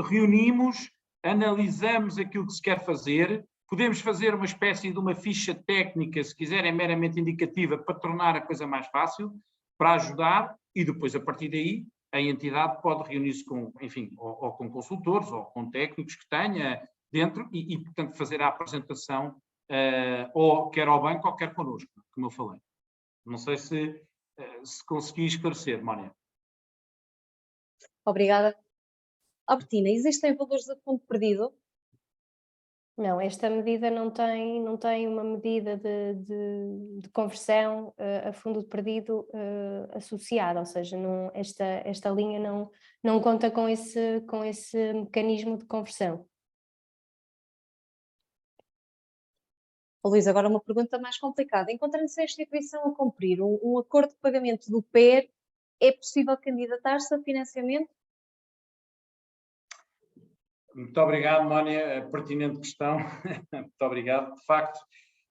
D: reunimos, analisamos aquilo que se quer fazer, podemos fazer uma espécie de uma ficha técnica, se quiserem, meramente indicativa, para tornar a coisa mais fácil, para ajudar, e depois, a partir daí, a entidade pode reunir-se com, enfim, ou com consultores, ou com técnicos que tenha dentro, e portanto, fazer a apresentação, ou quer ao banco, ou quer connosco, como eu falei. Não sei se consegui esclarecer, Mónica.
A: Obrigada. Albertina, existem valores a fundo perdido?
C: Não, esta medida não tem uma medida de conversão a fundo perdido associada, ou seja, esta linha não conta com esse mecanismo de conversão.
A: Luís, agora uma pergunta mais complicada. Encontrando-se a instituição a cumprir um acordo de pagamento do PER, é possível candidatar-se a financiamento?
D: Muito obrigado, Mónia, pertinente questão. Muito obrigado. De facto,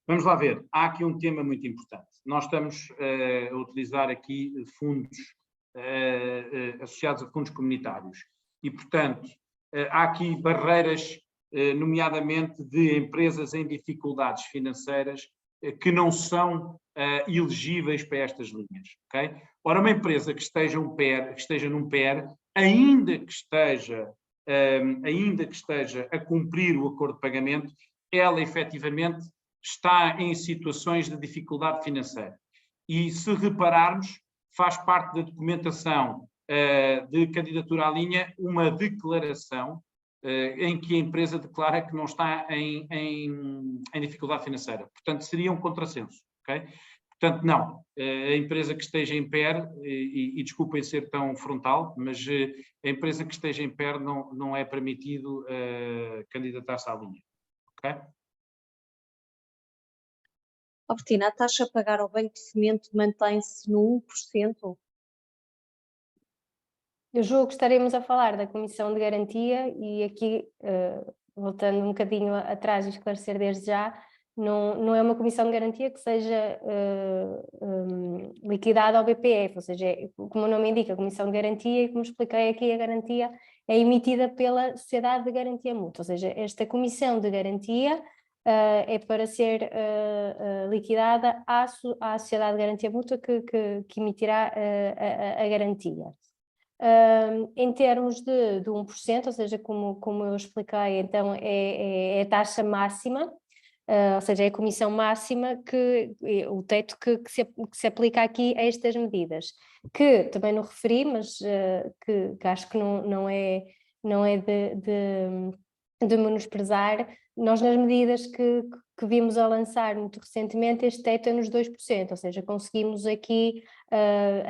D: vamos lá ver, há aqui um tema muito importante. Nós estamos a utilizar aqui fundos associados a fundos comunitários e, portanto, há aqui barreiras, nomeadamente de empresas em dificuldades financeiras que não são elegíveis para estas linhas. Okay? Ora, uma empresa que esteja num PER, ainda que esteja a cumprir o acordo de pagamento, ela efetivamente está em situações de dificuldade financeira. E se repararmos, faz parte da documentação de candidatura à linha uma declaração em que a empresa declara que não está em dificuldade financeira. Portanto, seria um contrassenso. Okay? Portanto, não. A empresa que esteja em PER, e desculpem ser tão frontal, mas a empresa que esteja em PER não é permitido candidatar-se à linha. Ok?
A: Albertina, a taxa a pagar ao Banco de Fomento mantém-se no 1%?
C: Eu julgo que estaremos a falar da Comissão de Garantia e aqui, voltando um bocadinho atrás e esclarecer desde já, não é uma Comissão de Garantia que seja liquidada ao BPF, ou seja, como o nome indica, a Comissão de Garantia, e como expliquei aqui, a garantia é emitida pela Sociedade de Garantia Mútua, ou seja, esta Comissão de Garantia é para ser liquidada à Sociedade de Garantia Mútua que emitirá a garantia. Em termos de 1%, ou seja, como eu expliquei, então é a taxa máxima, ou seja, é a comissão máxima, o teto que se aplica aqui a estas medidas, que também não referi, mas que acho que não é de menosprezar. Nós, nas medidas que vimos a lançar muito recentemente, este teto é nos 2%, ou seja, conseguimos aqui,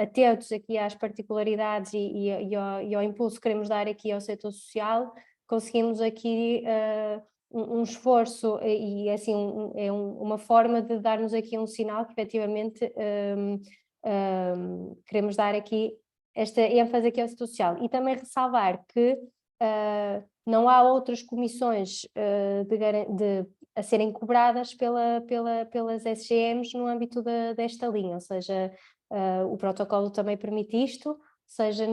C: atentos aqui às particularidades e ao impulso que queremos dar aqui ao setor social, conseguimos aqui um esforço e assim uma forma de darmos aqui um sinal que efetivamente queremos dar aqui esta ênfase aqui ao setor social. E também ressalvar que não há outras comissões a serem cobradas pelas SGMs no âmbito desta linha, ou seja, o protocolo também permite isto, ou seja,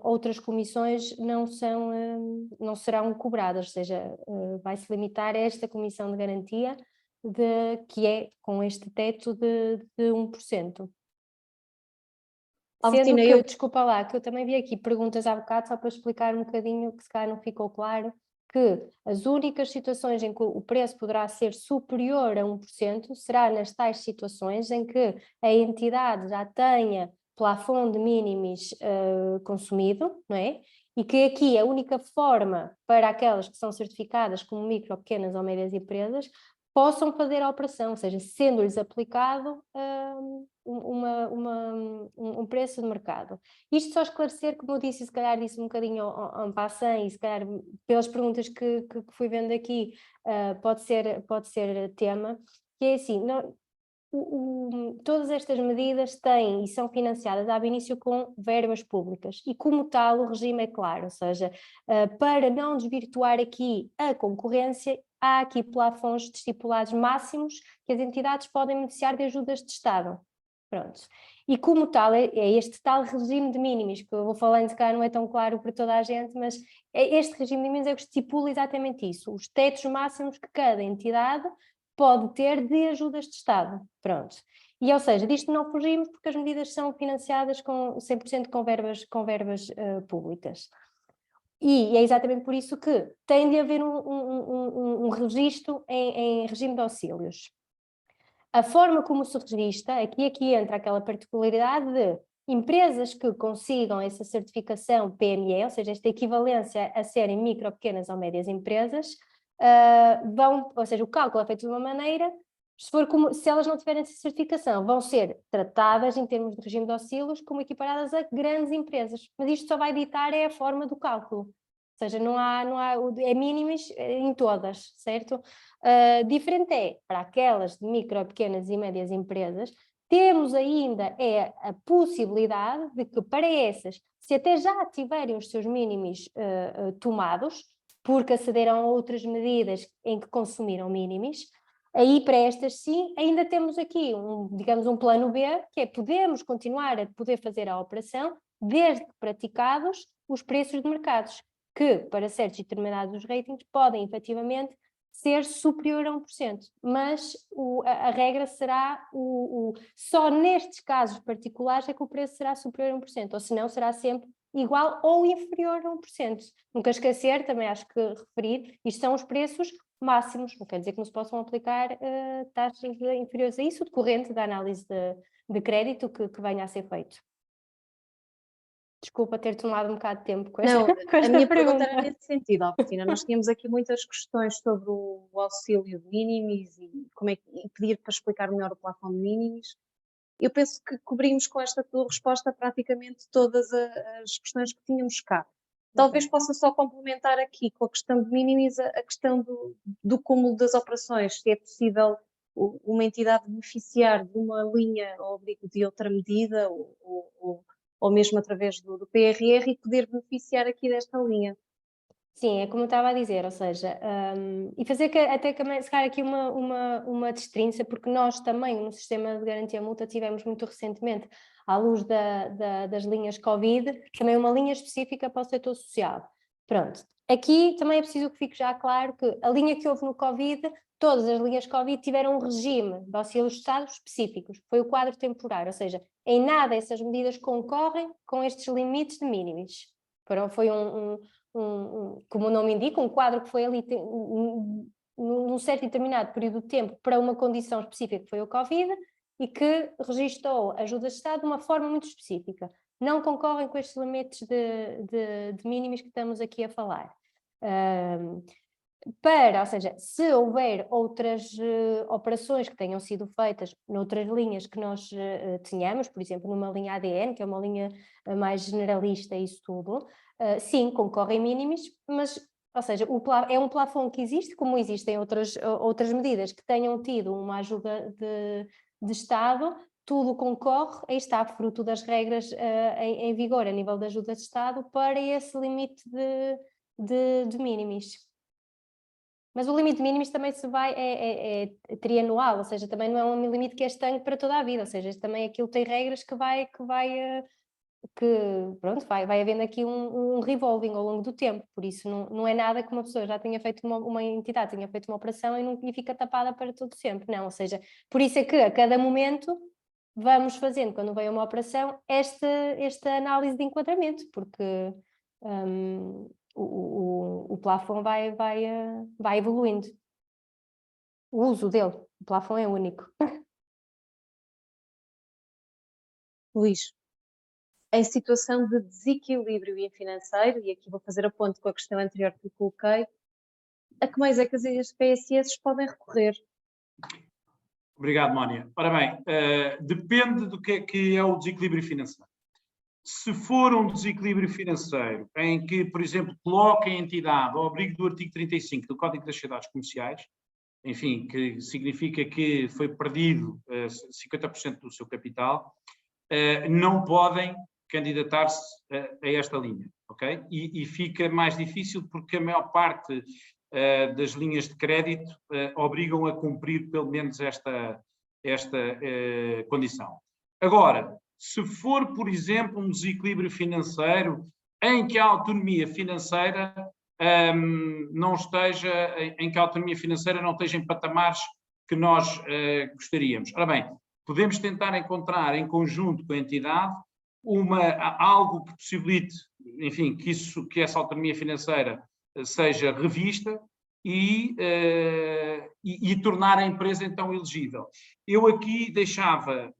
C: outras comissões não serão cobradas, ou seja, vai-se limitar a esta comissão de garantia que é com este teto de 1%. Sendo que, desculpa lá, que eu também vi aqui perguntas há bocado, só para explicar um bocadinho, que se calhar não ficou claro, que as únicas situações em que o preço poderá ser superior a 1% será nas tais situações em que a entidade já tenha plafond de minimis consumido, não é? E que aqui a única forma para aquelas que são certificadas como micro, pequenas ou médias empresas possam fazer a operação, ou seja, sendo-lhes aplicado um preço de mercado. Isto só esclarecer, como eu disse, e se calhar disse um bocadinho en passant, e se calhar pelas perguntas que fui vendo aqui, pode ser tema, que é assim, todas estas medidas têm e são financiadas ab início com verbas públicas e como tal o regime é claro, ou seja, para não desvirtuar aqui a concorrência, há aqui plafons estipulados máximos que as entidades podem beneficiar de ajudas de Estado. Pronto. E como tal, é este tal regime de mínimos, que eu vou falando, se calhar não é tão claro para toda a gente, mas este regime de mínimos é o que estipula exatamente isso, os tetos máximos que cada entidade pode ter de ajudas de Estado. Pronto. E, ou seja, disto não fugimos porque as medidas são financiadas com 100% com verbas públicas. E é exatamente por isso que tem de haver um registro em regime de auxílios. A forma como se registra, aqui entra aquela particularidade de empresas que consigam essa certificação PME, ou seja, esta equivalência a serem micro, pequenas ou médias empresas, ou seja, o cálculo é feito de uma maneira Se elas não tiverem essa certificação, vão ser tratadas em termos de regime de auxílios como equiparadas a grandes empresas. Mas isto só vai ditar é a forma do cálculo. Ou seja, não há é mínimos em todas, certo? Diferente é, para aquelas de micro, pequenas e médias empresas, temos ainda a possibilidade de que para essas, se até já tiverem os seus mínimos tomados, porque acederam a outras medidas em que consumiram mínimos, aí para estas sim, ainda temos aqui digamos um plano B, que é podemos continuar a poder fazer a operação desde que praticados os preços de mercados, que para certos e determinados ratings podem efetivamente ser superior a 1%, mas a regra será só nestes casos particulares é que o preço será superior a 1%, ou senão será sempre igual ou inferior a 1%. Nunca esquecer, também acho que referir, isto são os preços máximos, não quer dizer que não se possam aplicar taxas inferiores a isso, decorrente da análise de crédito que venha a ser feito. Desculpa ter tomado um bocado de tempo com esta, com esta
A: a minha
C: pergunta.
A: pergunta era nesse sentido, Albertina. Nós tínhamos aqui muitas questões sobre o auxílio de mínimos e pedir para explicar melhor o plafond de mínimos. Eu penso que cobrimos com esta tua resposta praticamente todas as questões que tínhamos cá. Talvez possa só complementar aqui com a questão de mínimos a questão do cúmulo das operações, se é possível uma entidade beneficiar de uma linha ao abrigo de outra medida ou mesmo através do PRR e poder beneficiar aqui desta linha.
C: Sim, é como eu estava a dizer, ou seja, e fazer até se calhar aqui uma destrinça, porque nós também no sistema de garantia multa tivemos muito recentemente, à luz das linhas Covid, também uma linha específica para o setor social. Pronto, aqui também é preciso que fique já claro que a linha que houve no Covid, todas as linhas Covid tiveram um regime de auxílios de Estado específicos, foi o quadro temporário, ou seja, em nada essas medidas concorrem com estes limites de mínimos. Foi como o nome indica, um quadro que foi ali num certo e determinado período de tempo para uma condição específica que foi o Covid e que registou ajudas de Estado de uma forma muito específica. Não concorrem com estes limites de mínimos que estamos aqui a falar. Ou seja, se houver outras operações que tenham sido feitas noutras linhas que nós tenhamos, por exemplo, numa linha ADN, que é uma linha mais generalista e isso tudo, sim, concorrem mínimos, mas, ou seja, é um plafond que existe, como existem outras medidas que tenham tido uma ajuda de Estado, tudo concorre, aí está, fruto das regras em vigor a nível de ajuda de Estado para esse limite de mínimos. Mas o limite de mínimos também é trianual, ou seja, também não é um limite que é estanque para toda a vida, ou seja, também aquilo tem regras que vai havendo aqui um revolving ao longo do tempo, por isso não é nada que uma pessoa já tenha feito uma entidade, tenha feito uma operação e fica tapada para todo sempre, não, ou seja, por isso é que a cada momento vamos fazendo, quando vem uma operação, esta análise de enquadramento, porque o plafond vai evoluindo. O uso dele, o plafond é único.
A: Luís, em situação de desequilíbrio financeiro, e aqui vou fazer a ponte com a questão anterior que eu coloquei, a que mais é que as PSS podem recorrer?
D: Obrigado, Mónica. Ora bem, depende do que é o desequilíbrio financeiro. Se for um desequilíbrio financeiro em que, por exemplo, coloca a entidade ao abrigo do artigo 35 do Código das Sociedades Comerciais, enfim, que significa que foi perdido 50% do seu capital, não podem candidatar-se a esta linha, ok? E fica mais difícil porque a maior parte das linhas de crédito obrigam a cumprir pelo menos esta condição. Agora, se for, por exemplo, um desequilíbrio financeiro em que a autonomia financeira não esteja em patamares que nós gostaríamos. Ora bem, podemos tentar encontrar em conjunto com a entidade algo que possibilite, enfim, que essa autonomia financeira seja revista e tornar a empresa então elegível. Eu aqui deixava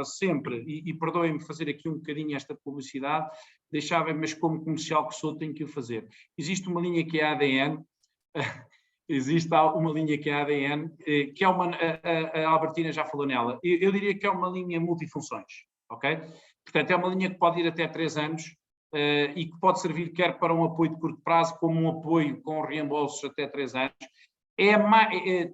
D: sempre, e perdoem-me fazer aqui um bocadinho esta publicidade, mas como comercial que sou tenho que o fazer. Existe uma linha que é a ADN, existe uma linha que é a ADN, que é a Albertina já falou nela, eu diria que é uma linha multifunções, ok? Portanto, é uma linha que pode ir até 3 anos e que pode servir quer para um apoio de curto prazo, como um apoio com reembolsos até 3 anos.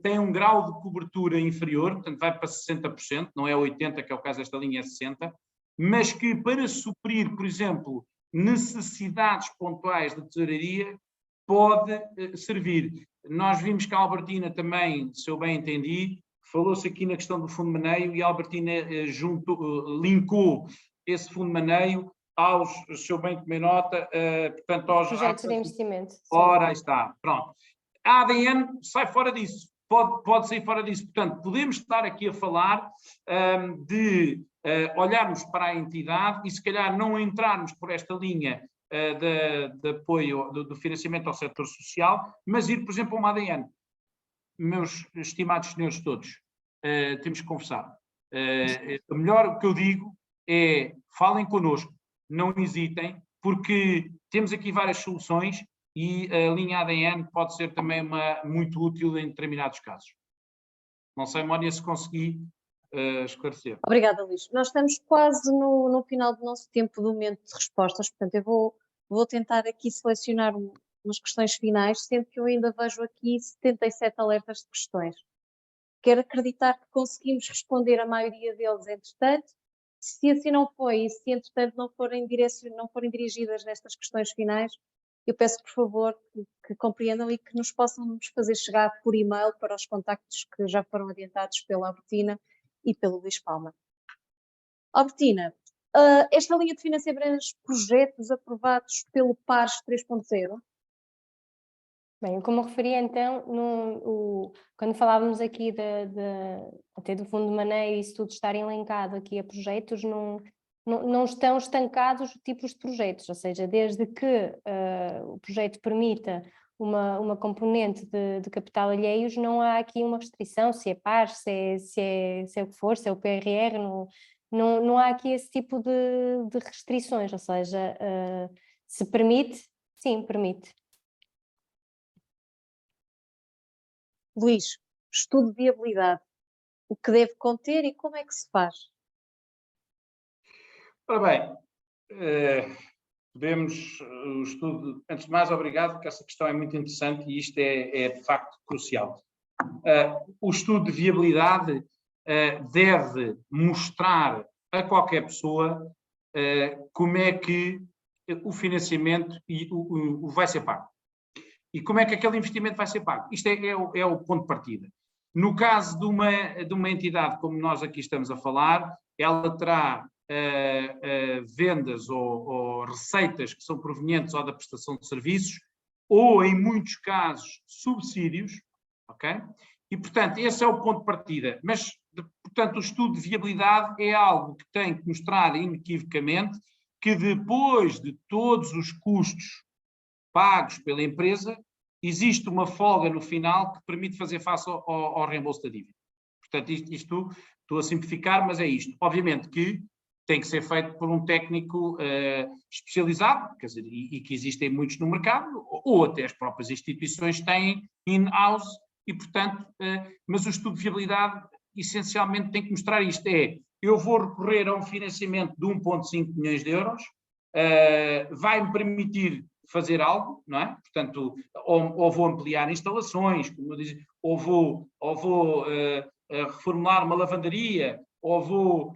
D: Tem um grau de cobertura inferior, portanto vai para 60%, não é 80%, que é o caso desta linha, é 60%, mas que para suprir, por exemplo, necessidades pontuais de tesouraria, pode servir. Nós vimos que a Albertina também, se eu bem entendi, falou-se aqui na questão do fundo de maneio e a Albertina linkou esse fundo de maneio aos, se eu bem tomei nota, portanto, aos
C: projetos de investimento.
D: Ora, aí está, pronto. A ADN sai fora disso, pode sair fora disso. Portanto, podemos estar aqui a falar de olharmos para a entidade e se calhar não entrarmos por esta linha de apoio, do financiamento ao setor social, mas ir, por exemplo, a uma ADN. Meus estimados senhores todos, temos que conversar. Melhor o que eu digo é, falem connosco, não hesitem, porque temos aqui várias soluções e a linha ADN pode ser também muito útil em determinados casos. Não sei, Mónica, se consegui esclarecer.
A: Obrigada, Luís. Nós estamos quase no final do nosso tempo do momento de respostas, portanto eu vou tentar aqui selecionar umas questões finais, sendo que eu ainda vejo aqui 77 alertas de questões. Quero acreditar que conseguimos responder a maioria deles, entretanto. Se assim não foi e se, entretanto, não forem dirigidas nestas questões finais, eu peço, por favor, que compreendam e que nos possam fazer chegar por e-mail para os contactos que já foram adiantados pela Albertina e pelo Luís Palma. Albertina, esta linha de financiamento abrange projetos aprovados pelo PARS 3.0?
C: Bem, como referi então, quando falávamos aqui até do fundo de maneio e isso tudo estar elencado aqui a projetos, não estão estancados tipos de projetos, ou seja, desde que o projeto permita uma componente de capital alheios, não há aqui uma restrição, se é PARS, se é o que for, se é o PRR, não há aqui esse tipo de restrições, ou seja, se permite, sim, permite.
A: Luís, estudo de viabilidade, o que deve conter e como é que se faz?
D: Ora bem, podemos, o estudo, antes de mais, obrigado, porque essa questão é muito interessante e isto é de facto crucial. O estudo de viabilidade deve mostrar a qualquer pessoa como é que o financiamento vai ser pago. E como é que aquele investimento vai ser pago? Isto é o ponto de partida. No caso de uma entidade como nós aqui estamos a falar, ela terá vendas ou receitas que são provenientes ou da prestação de serviços ou, em muitos casos, subsídios, ok? E, portanto, esse é o ponto de partida. Mas, portanto, o estudo de viabilidade é algo que tem que mostrar inequivocamente que depois de todos os custos pagos pela empresa, existe uma folga no final que permite fazer face ao reembolso da dívida. Portanto, isto estou a simplificar, mas é isto. Obviamente que tem que ser feito por um técnico especializado, quer dizer, e que existem muitos no mercado, ou até as próprias instituições têm in-house, e portanto, mas o estudo de viabilidade essencialmente tem que mostrar isto, eu vou recorrer a um financiamento de 1,5 milhões de euros, vai-me permitir fazer algo, não é? Portanto, ou vou ampliar instalações, como eu disse, ou vou reformular uma lavandaria, ou vou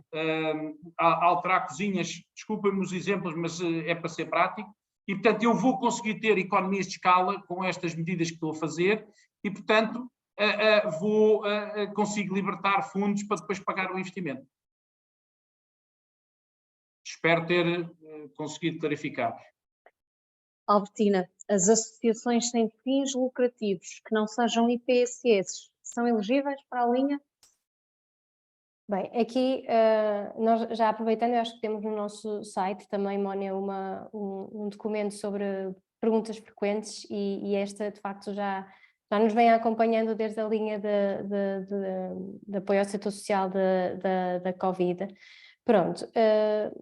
D: alterar cozinhas, desculpem-me os exemplos, mas é para ser prático, e portanto eu vou conseguir ter economias de escala com estas medidas que estou a fazer, e portanto consigo libertar fundos para depois pagar o investimento. Espero ter conseguido clarificar.
A: Albertina, as associações sem fins lucrativos que não sejam IPSS são elegíveis para a linha?
C: Bem, aqui nós já aproveitando, eu acho que temos no nosso site também, Mónia, um documento sobre perguntas frequentes e esta de facto já nos vem acompanhando desde a linha de apoio ao setor social da Covid. Pronto,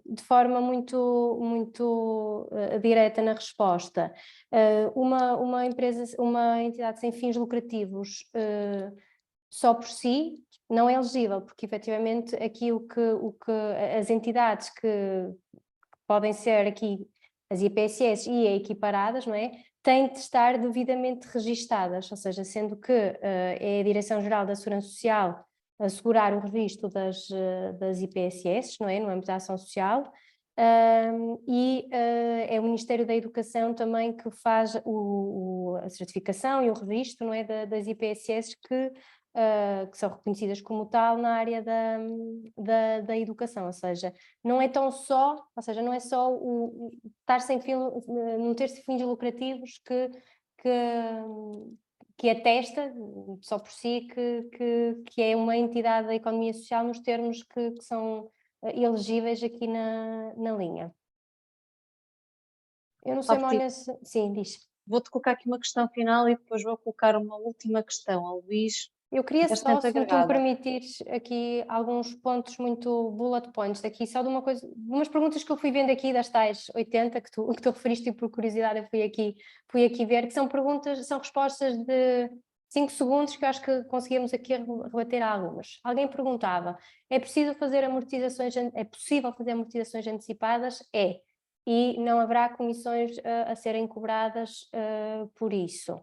C: de forma muito direta na resposta, uma entidade sem fins lucrativos só por si não é elegível, porque efetivamente aqui o que as entidades que podem ser aqui as IPSS e equiparadas, não é? Têm de estar devidamente registadas, ou seja, sendo que é a Direção-Geral da Segurança Social assegurar o registro das IPSS, não é? No âmbito da ação social, e é o Ministério da Educação também que faz a certificação e o registro, não é? Das IPSS que são reconhecidas como tal na área da educação, ou seja, não é tão só, ou seja, não é só o estar sem não ter fins lucrativos que atesta, só por si, que é uma entidade da economia social nos termos que são elegíveis aqui na linha. Eu não sei, Mónia, sim, diz.
A: Vou-te colocar aqui uma questão final e depois vou colocar uma última questão ao Luís.
C: Eu queria só, se tu me permitires, aqui alguns pontos muito bullet points daqui, só de umas perguntas que eu fui vendo aqui das tais 80 que tu referiste e por curiosidade eu fui aqui ver, que são respostas de 5 segundos que eu acho que conseguimos aqui rebater algumas. Alguém perguntava, é possível fazer amortizações antecipadas? É. E não haverá comissões a serem cobradas por isso.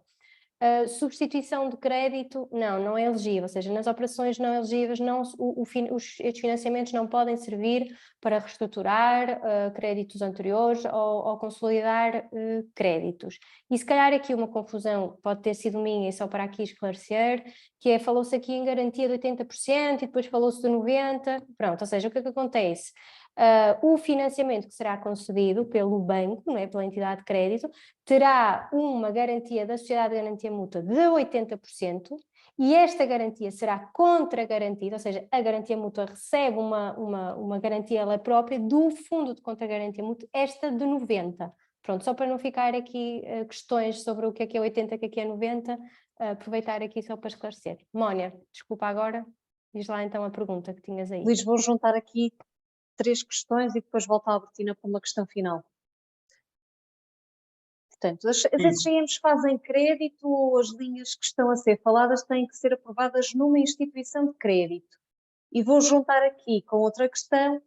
C: Substituição de crédito, não é elegível, ou seja, nas operações não elegíveis estes financiamentos não podem servir para reestruturar créditos anteriores ou consolidar créditos. E se calhar aqui uma confusão pode ter sido minha e só para aqui esclarecer, que é, falou-se aqui em garantia de 80% e depois falou-se de 90%, pronto, ou seja, o que é que acontece? O financiamento que será concedido pelo banco, não é, pela entidade de crédito, terá uma garantia da Sociedade de Garantia Mútua de 80% e esta garantia será contra-garantida, ou seja, a Garantia Mútua recebe uma garantia ela própria do Fundo de Contra-Garantia Mútua, esta de 90%. Pronto, só para não ficar aqui questões sobre o que é 80, o que é 90, aproveitar aqui só para esclarecer. Mónia, desculpa agora, diz lá então a pergunta que tinhas aí.
A: Luís, vou juntar aqui 3 questões e depois volto à Albertina para uma questão final. Portanto, as SGMs fazem crédito ou as linhas que estão a ser faladas têm que ser aprovadas numa instituição de crédito? E vou juntar aqui com outra questão,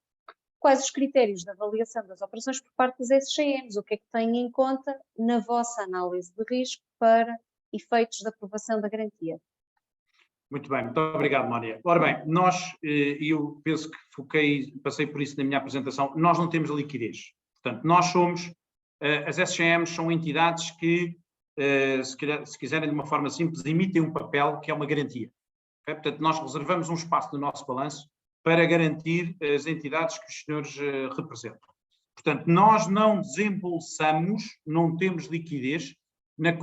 A: quais os critérios de avaliação das operações por parte das SGMs? O que é que têm em conta na vossa análise de risco para efeitos de aprovação da garantia?
D: Muito bem, muito obrigado, Mónia. Ora bem, eu penso que passei por isso na minha apresentação, nós não temos liquidez. Portanto, as SGMs são entidades que, se quiserem de uma forma simples, emitem um papel que é uma garantia. Okay? Portanto, nós reservamos um espaço no nosso balanço para garantir as entidades que os senhores representam. Portanto, nós não desembolsamos, não temos liquidez nas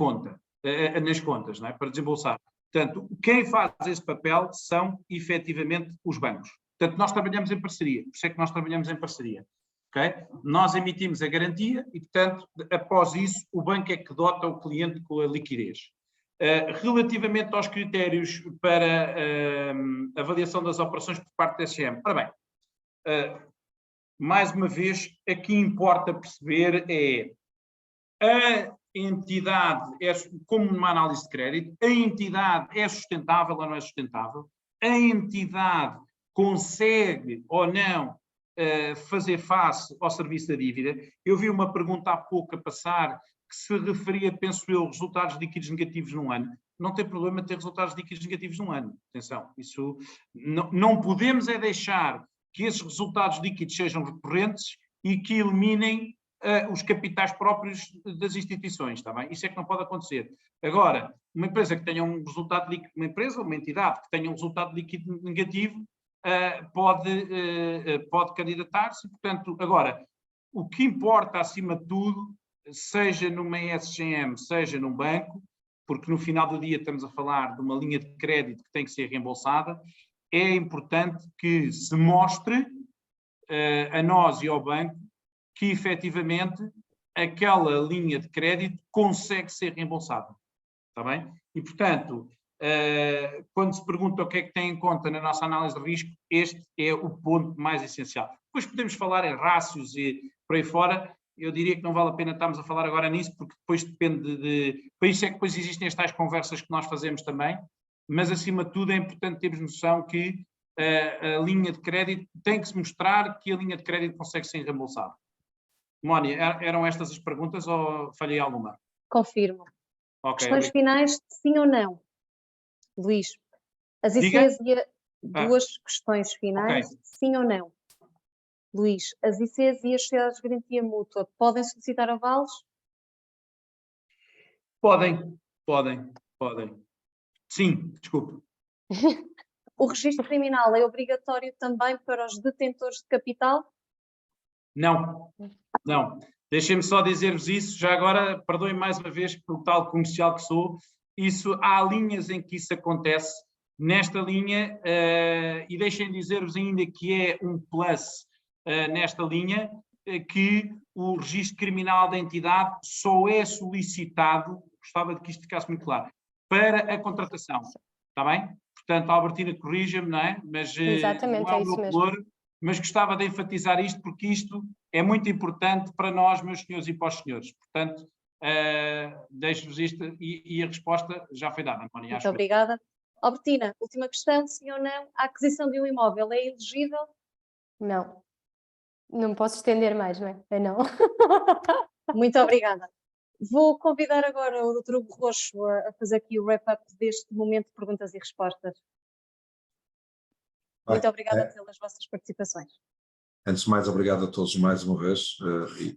D: contas, não é? Para desembolsar. Portanto, quem faz esse papel são, efetivamente, os bancos. Portanto, nós trabalhamos em parceria. Por isso é que nós trabalhamos em parceria. Okay? Nós emitimos a garantia e, portanto, após isso, o banco é que dota o cliente com a liquidez. Relativamente aos critérios para avaliação das operações por parte da SGM. Ora bem, mais uma vez, aqui importa perceber a entidade, como numa análise de crédito, a entidade é sustentável ou não é sustentável, a entidade consegue ou não fazer face ao serviço da dívida. Eu vi uma pergunta há pouco a passar que se referia, penso eu, resultados líquidos negativos num ano. Não tem problema ter resultados líquidos negativos num ano. Atenção, isso não podemos é deixar que esses resultados líquidos sejam recorrentes e que eliminem os capitais próprios das instituições, está bem? Isso é que não pode acontecer. Agora, uma empresa que tenha um resultado líquido, uma entidade que tenha um resultado líquido negativo, pode candidatar-se. Portanto, agora, o que importa acima de tudo, seja numa SGM, seja num banco, porque no final do dia estamos a falar de uma linha de crédito que tem que ser reembolsada, é importante que se mostre a nós e ao banco que efetivamente aquela linha de crédito consegue ser reembolsada, está bem? E, portanto, quando se pergunta o que é que tem em conta na nossa análise de risco, este é o ponto mais essencial. Depois podemos falar em rácios e por aí fora, eu diria que não vale a pena estarmos a falar agora nisso, porque depois depende de... Por isso é que depois existem as tais conversas que nós fazemos também, mas acima de tudo é importante termos noção que a linha de crédito tem que se mostrar que a linha de crédito consegue ser reembolsada. Mónica, eram estas as perguntas ou falhei alguma?
A: Confirmo.
D: Okay,
A: Questões finais, sim ou não? Luís, as ICs e duas questões finais, sim ou não? Luís, as ICs e as sociedades de garantia mútua podem solicitar avalos?
D: Podem. Sim, desculpe.
A: O registro criminal é obrigatório também para os detentores de capital?
D: Não. Deixem-me só dizer-vos isso, já agora, perdoem mais uma vez pelo tal comercial que sou, há linhas em que isso acontece, nesta linha, e deixem dizer-vos ainda que é um plus nesta linha, que o registro criminal da entidade só é solicitado, gostava de que isto ficasse muito claro, para a contratação, está bem? Portanto, a Albertina corrija-me, não é? Mas
C: exatamente,
D: não é
C: é
D: o
C: isso
D: meu
C: mesmo.
D: valor, mas gostava de enfatizar isto porque isto é muito importante para nós, meus senhores e para os senhores. Portanto, deixo-vos isto e a resposta já foi dada, António.
A: Muito obrigada. Albertina, última questão, sim ou não? A aquisição de um imóvel é elegível?
C: Não. Não posso estender mais, não é? É não.
A: Muito obrigada. Vou convidar agora o Dr. Hugo Roxo a fazer aqui o wrap-up deste momento de perguntas e respostas. Muito obrigada pelas vossas participações.
B: Antes de mais, obrigado a todos mais uma vez,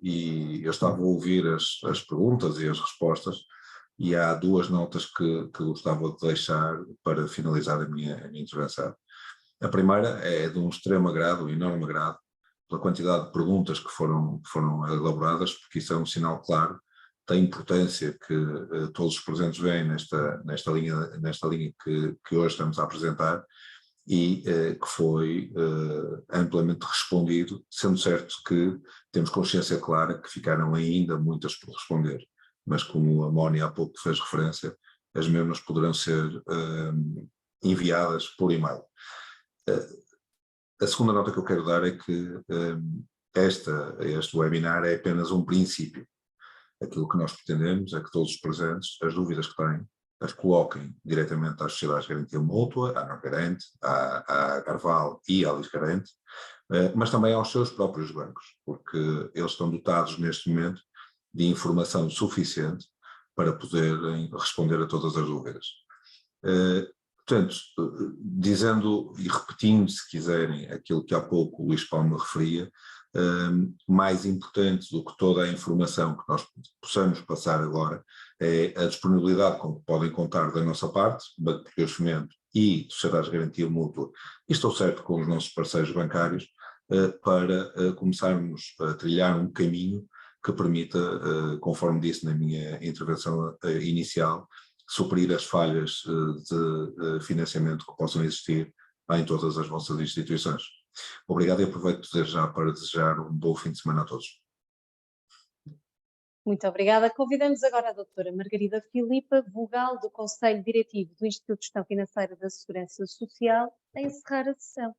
B: e eu estava a ouvir as perguntas e as respostas, e há duas notas que gostava de deixar para finalizar a minha intervenção. A primeira é de um extremo agrado, um enorme agrado, pela quantidade de perguntas que foram elaboradas, porque isso é um sinal claro da importância que todos os presentes veem nesta linha que hoje estamos a apresentar, e que foi amplamente respondido, sendo certo que temos consciência clara que ficaram ainda muitas por responder, mas como a Mónica há pouco fez referência, as mesmas poderão ser enviadas por e-mail. A segunda nota que eu quero dar é que este webinar é apenas um princípio. Aquilo que nós pretendemos é que todos os presentes, as dúvidas que têm, as coloquem diretamente às sociedades de garantia mútua, à Norgarante, à Carval e à Lisgarante, mas também aos seus próprios bancos, porque eles estão dotados neste momento de informação suficiente para poderem responder a todas as dúvidas. Portanto, dizendo e repetindo, se quiserem, aquilo que há pouco o Luís Paulo me referia, mais importante do que toda a informação que nós possamos passar agora é a disponibilidade com que podem contar da nossa parte, Banco Português de Fomento e Sociedades de Garantia Mútua, e estou certo com os nossos parceiros bancários, para começarmos a trilhar um caminho que permita, conforme disse na minha intervenção inicial, suprir as falhas de financiamento que possam existir em todas as vossas instituições. Obrigado e aproveito desde já para desejar um bom fim de semana a todos.
A: Muito obrigada. Convidamos agora a doutora Margarida Filipa, vogal do Conselho Diretivo do Instituto de Gestão Financeira da Segurança Social, a encerrar a sessão.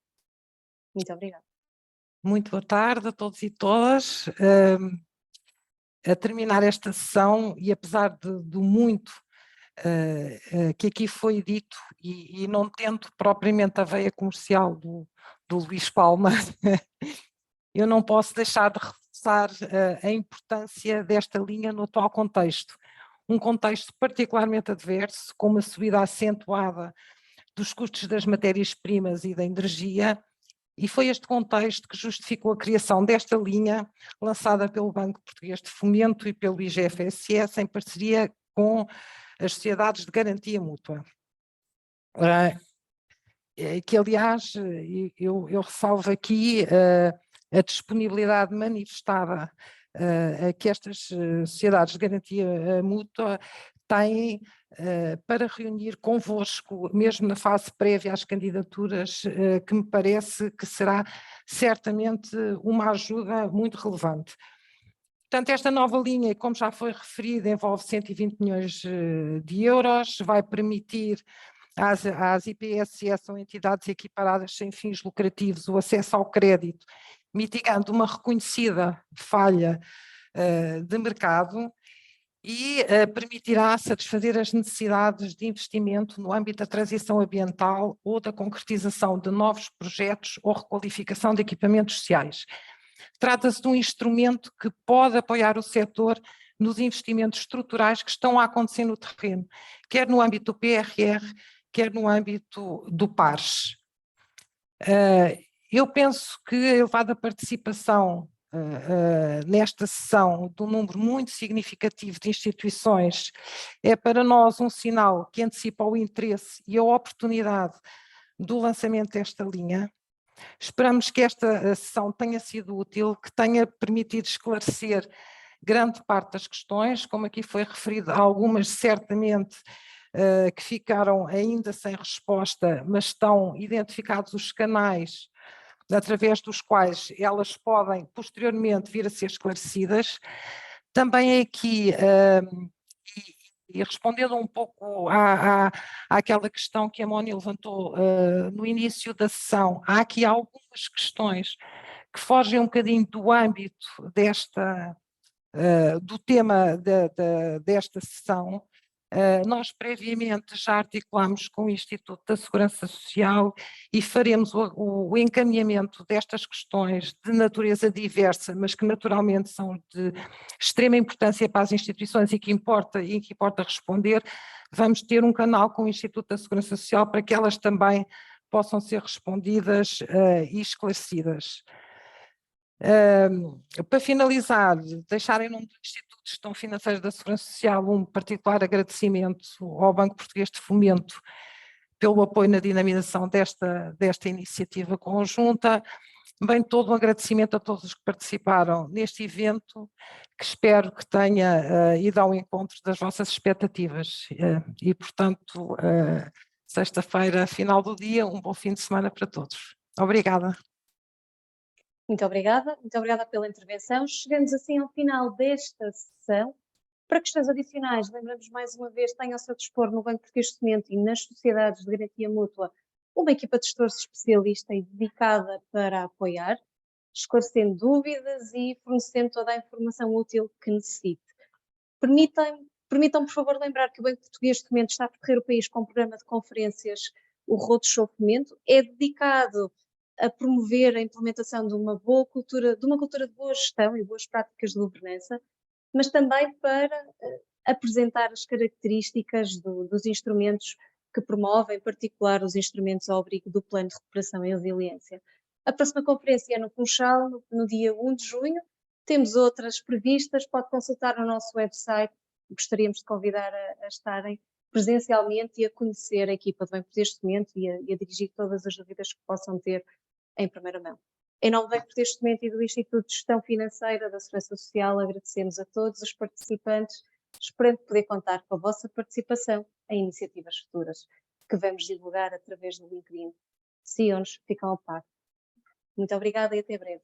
A: Muito obrigada.
E: Muito boa tarde a todos e todas. A terminar esta sessão, e apesar do muito que aqui foi dito, e não tendo propriamente a veia comercial do Luís Palma, eu não posso deixar de reforçar a importância desta linha no atual contexto. Um contexto particularmente adverso, com uma subida acentuada dos custos das matérias-primas e da energia, e foi este contexto que justificou a criação desta linha, lançada pelo Banco Português de Fomento e pelo IGFSS, em parceria com as sociedades de garantia mútua. Que, aliás, eu ressalvo aqui a disponibilidade manifestada que estas sociedades de garantia mútua têm para reunir convosco, mesmo na fase prévia às candidaturas, que me parece que será certamente uma ajuda muito relevante. Portanto, esta nova linha, como já foi referido, envolve 120 milhões de euros, vai permitir às IPSS são entidades equiparadas sem fins lucrativos, o acesso ao crédito, mitigando uma reconhecida falha de mercado, e permitirá satisfazer as necessidades de investimento no âmbito da transição ambiental ou da concretização de novos projetos ou requalificação de equipamentos sociais. Trata-se de um instrumento que pode apoiar o setor nos investimentos estruturais que estão a acontecer no terreno, quer no âmbito do PRR, quer no âmbito do PARS. Eu penso que a elevada participação nesta sessão de um número muito significativo de instituições é para nós um sinal que antecipa o interesse e a oportunidade do lançamento desta linha. Esperamos que esta sessão tenha sido útil, que tenha permitido esclarecer grande parte das questões, como aqui foi referido, algumas certamente que ficaram ainda sem resposta, mas estão identificados os canais através dos quais elas podem posteriormente vir a ser esclarecidas. Também aqui, e respondendo um pouco àquela questão que a Mónica levantou no início da sessão, há aqui algumas questões que fogem um bocadinho do âmbito do tema desta sessão. Nós previamente já articulamos com o Instituto da Segurança Social e faremos o encaminhamento destas questões de natureza diversa, mas que naturalmente são de extrema importância para as instituições e que importa responder. Vamos ter um canal com o Instituto da Segurança Social para que elas também possam ser respondidas e esclarecidas. Para finalizar, deixar em nome do Instituto de Gestão Financeira da Segurança Social um particular agradecimento ao Banco Português de Fomento pelo apoio na dinamização desta iniciativa conjunta, bem todo um agradecimento a todos os que participaram neste evento, que espero que tenha ido ao encontro das vossas expectativas e, portanto, sexta-feira, final do dia, um bom fim de semana para todos. Obrigada.
A: Muito obrigada pela intervenção. Chegamos assim ao final desta sessão. Para questões adicionais, lembramos mais uma vez, tenha ao seu dispor no Banco Português de Fomento e nas sociedades de garantia mútua uma equipa de gestores especialista e dedicada para apoiar, esclarecendo dúvidas e fornecendo toda a informação útil que necessite. Permitam, por favor, lembrar que o Banco Português de Fomento está a percorrer o país com um programa de conferências, o Roadshow Fomento, é dedicado a promover a implementação de uma cultura de boa gestão e boas práticas de governança, mas também para apresentar as características dos instrumentos que promovem, em particular os instrumentos ao abrigo do Plano de Recuperação e Resiliência. A próxima conferência é no Funchal, no dia 1 de junho. Temos outras previstas, pode consultar no nosso website. Gostaríamos de convidar a estarem presencialmente e a conhecer a equipa do Banco Português de Fomento e a dirigir todas as dúvidas que possam ter em primeira mão. Em nome do Banco Português de Fomento e do Instituto de Gestão Financeira da Segurança Social, agradecemos a todos os participantes, esperando poder contar com a vossa participação em iniciativas futuras, que vamos divulgar através do LinkedIn. Sigam-nos, ficam ao par. Muito obrigada e até breve.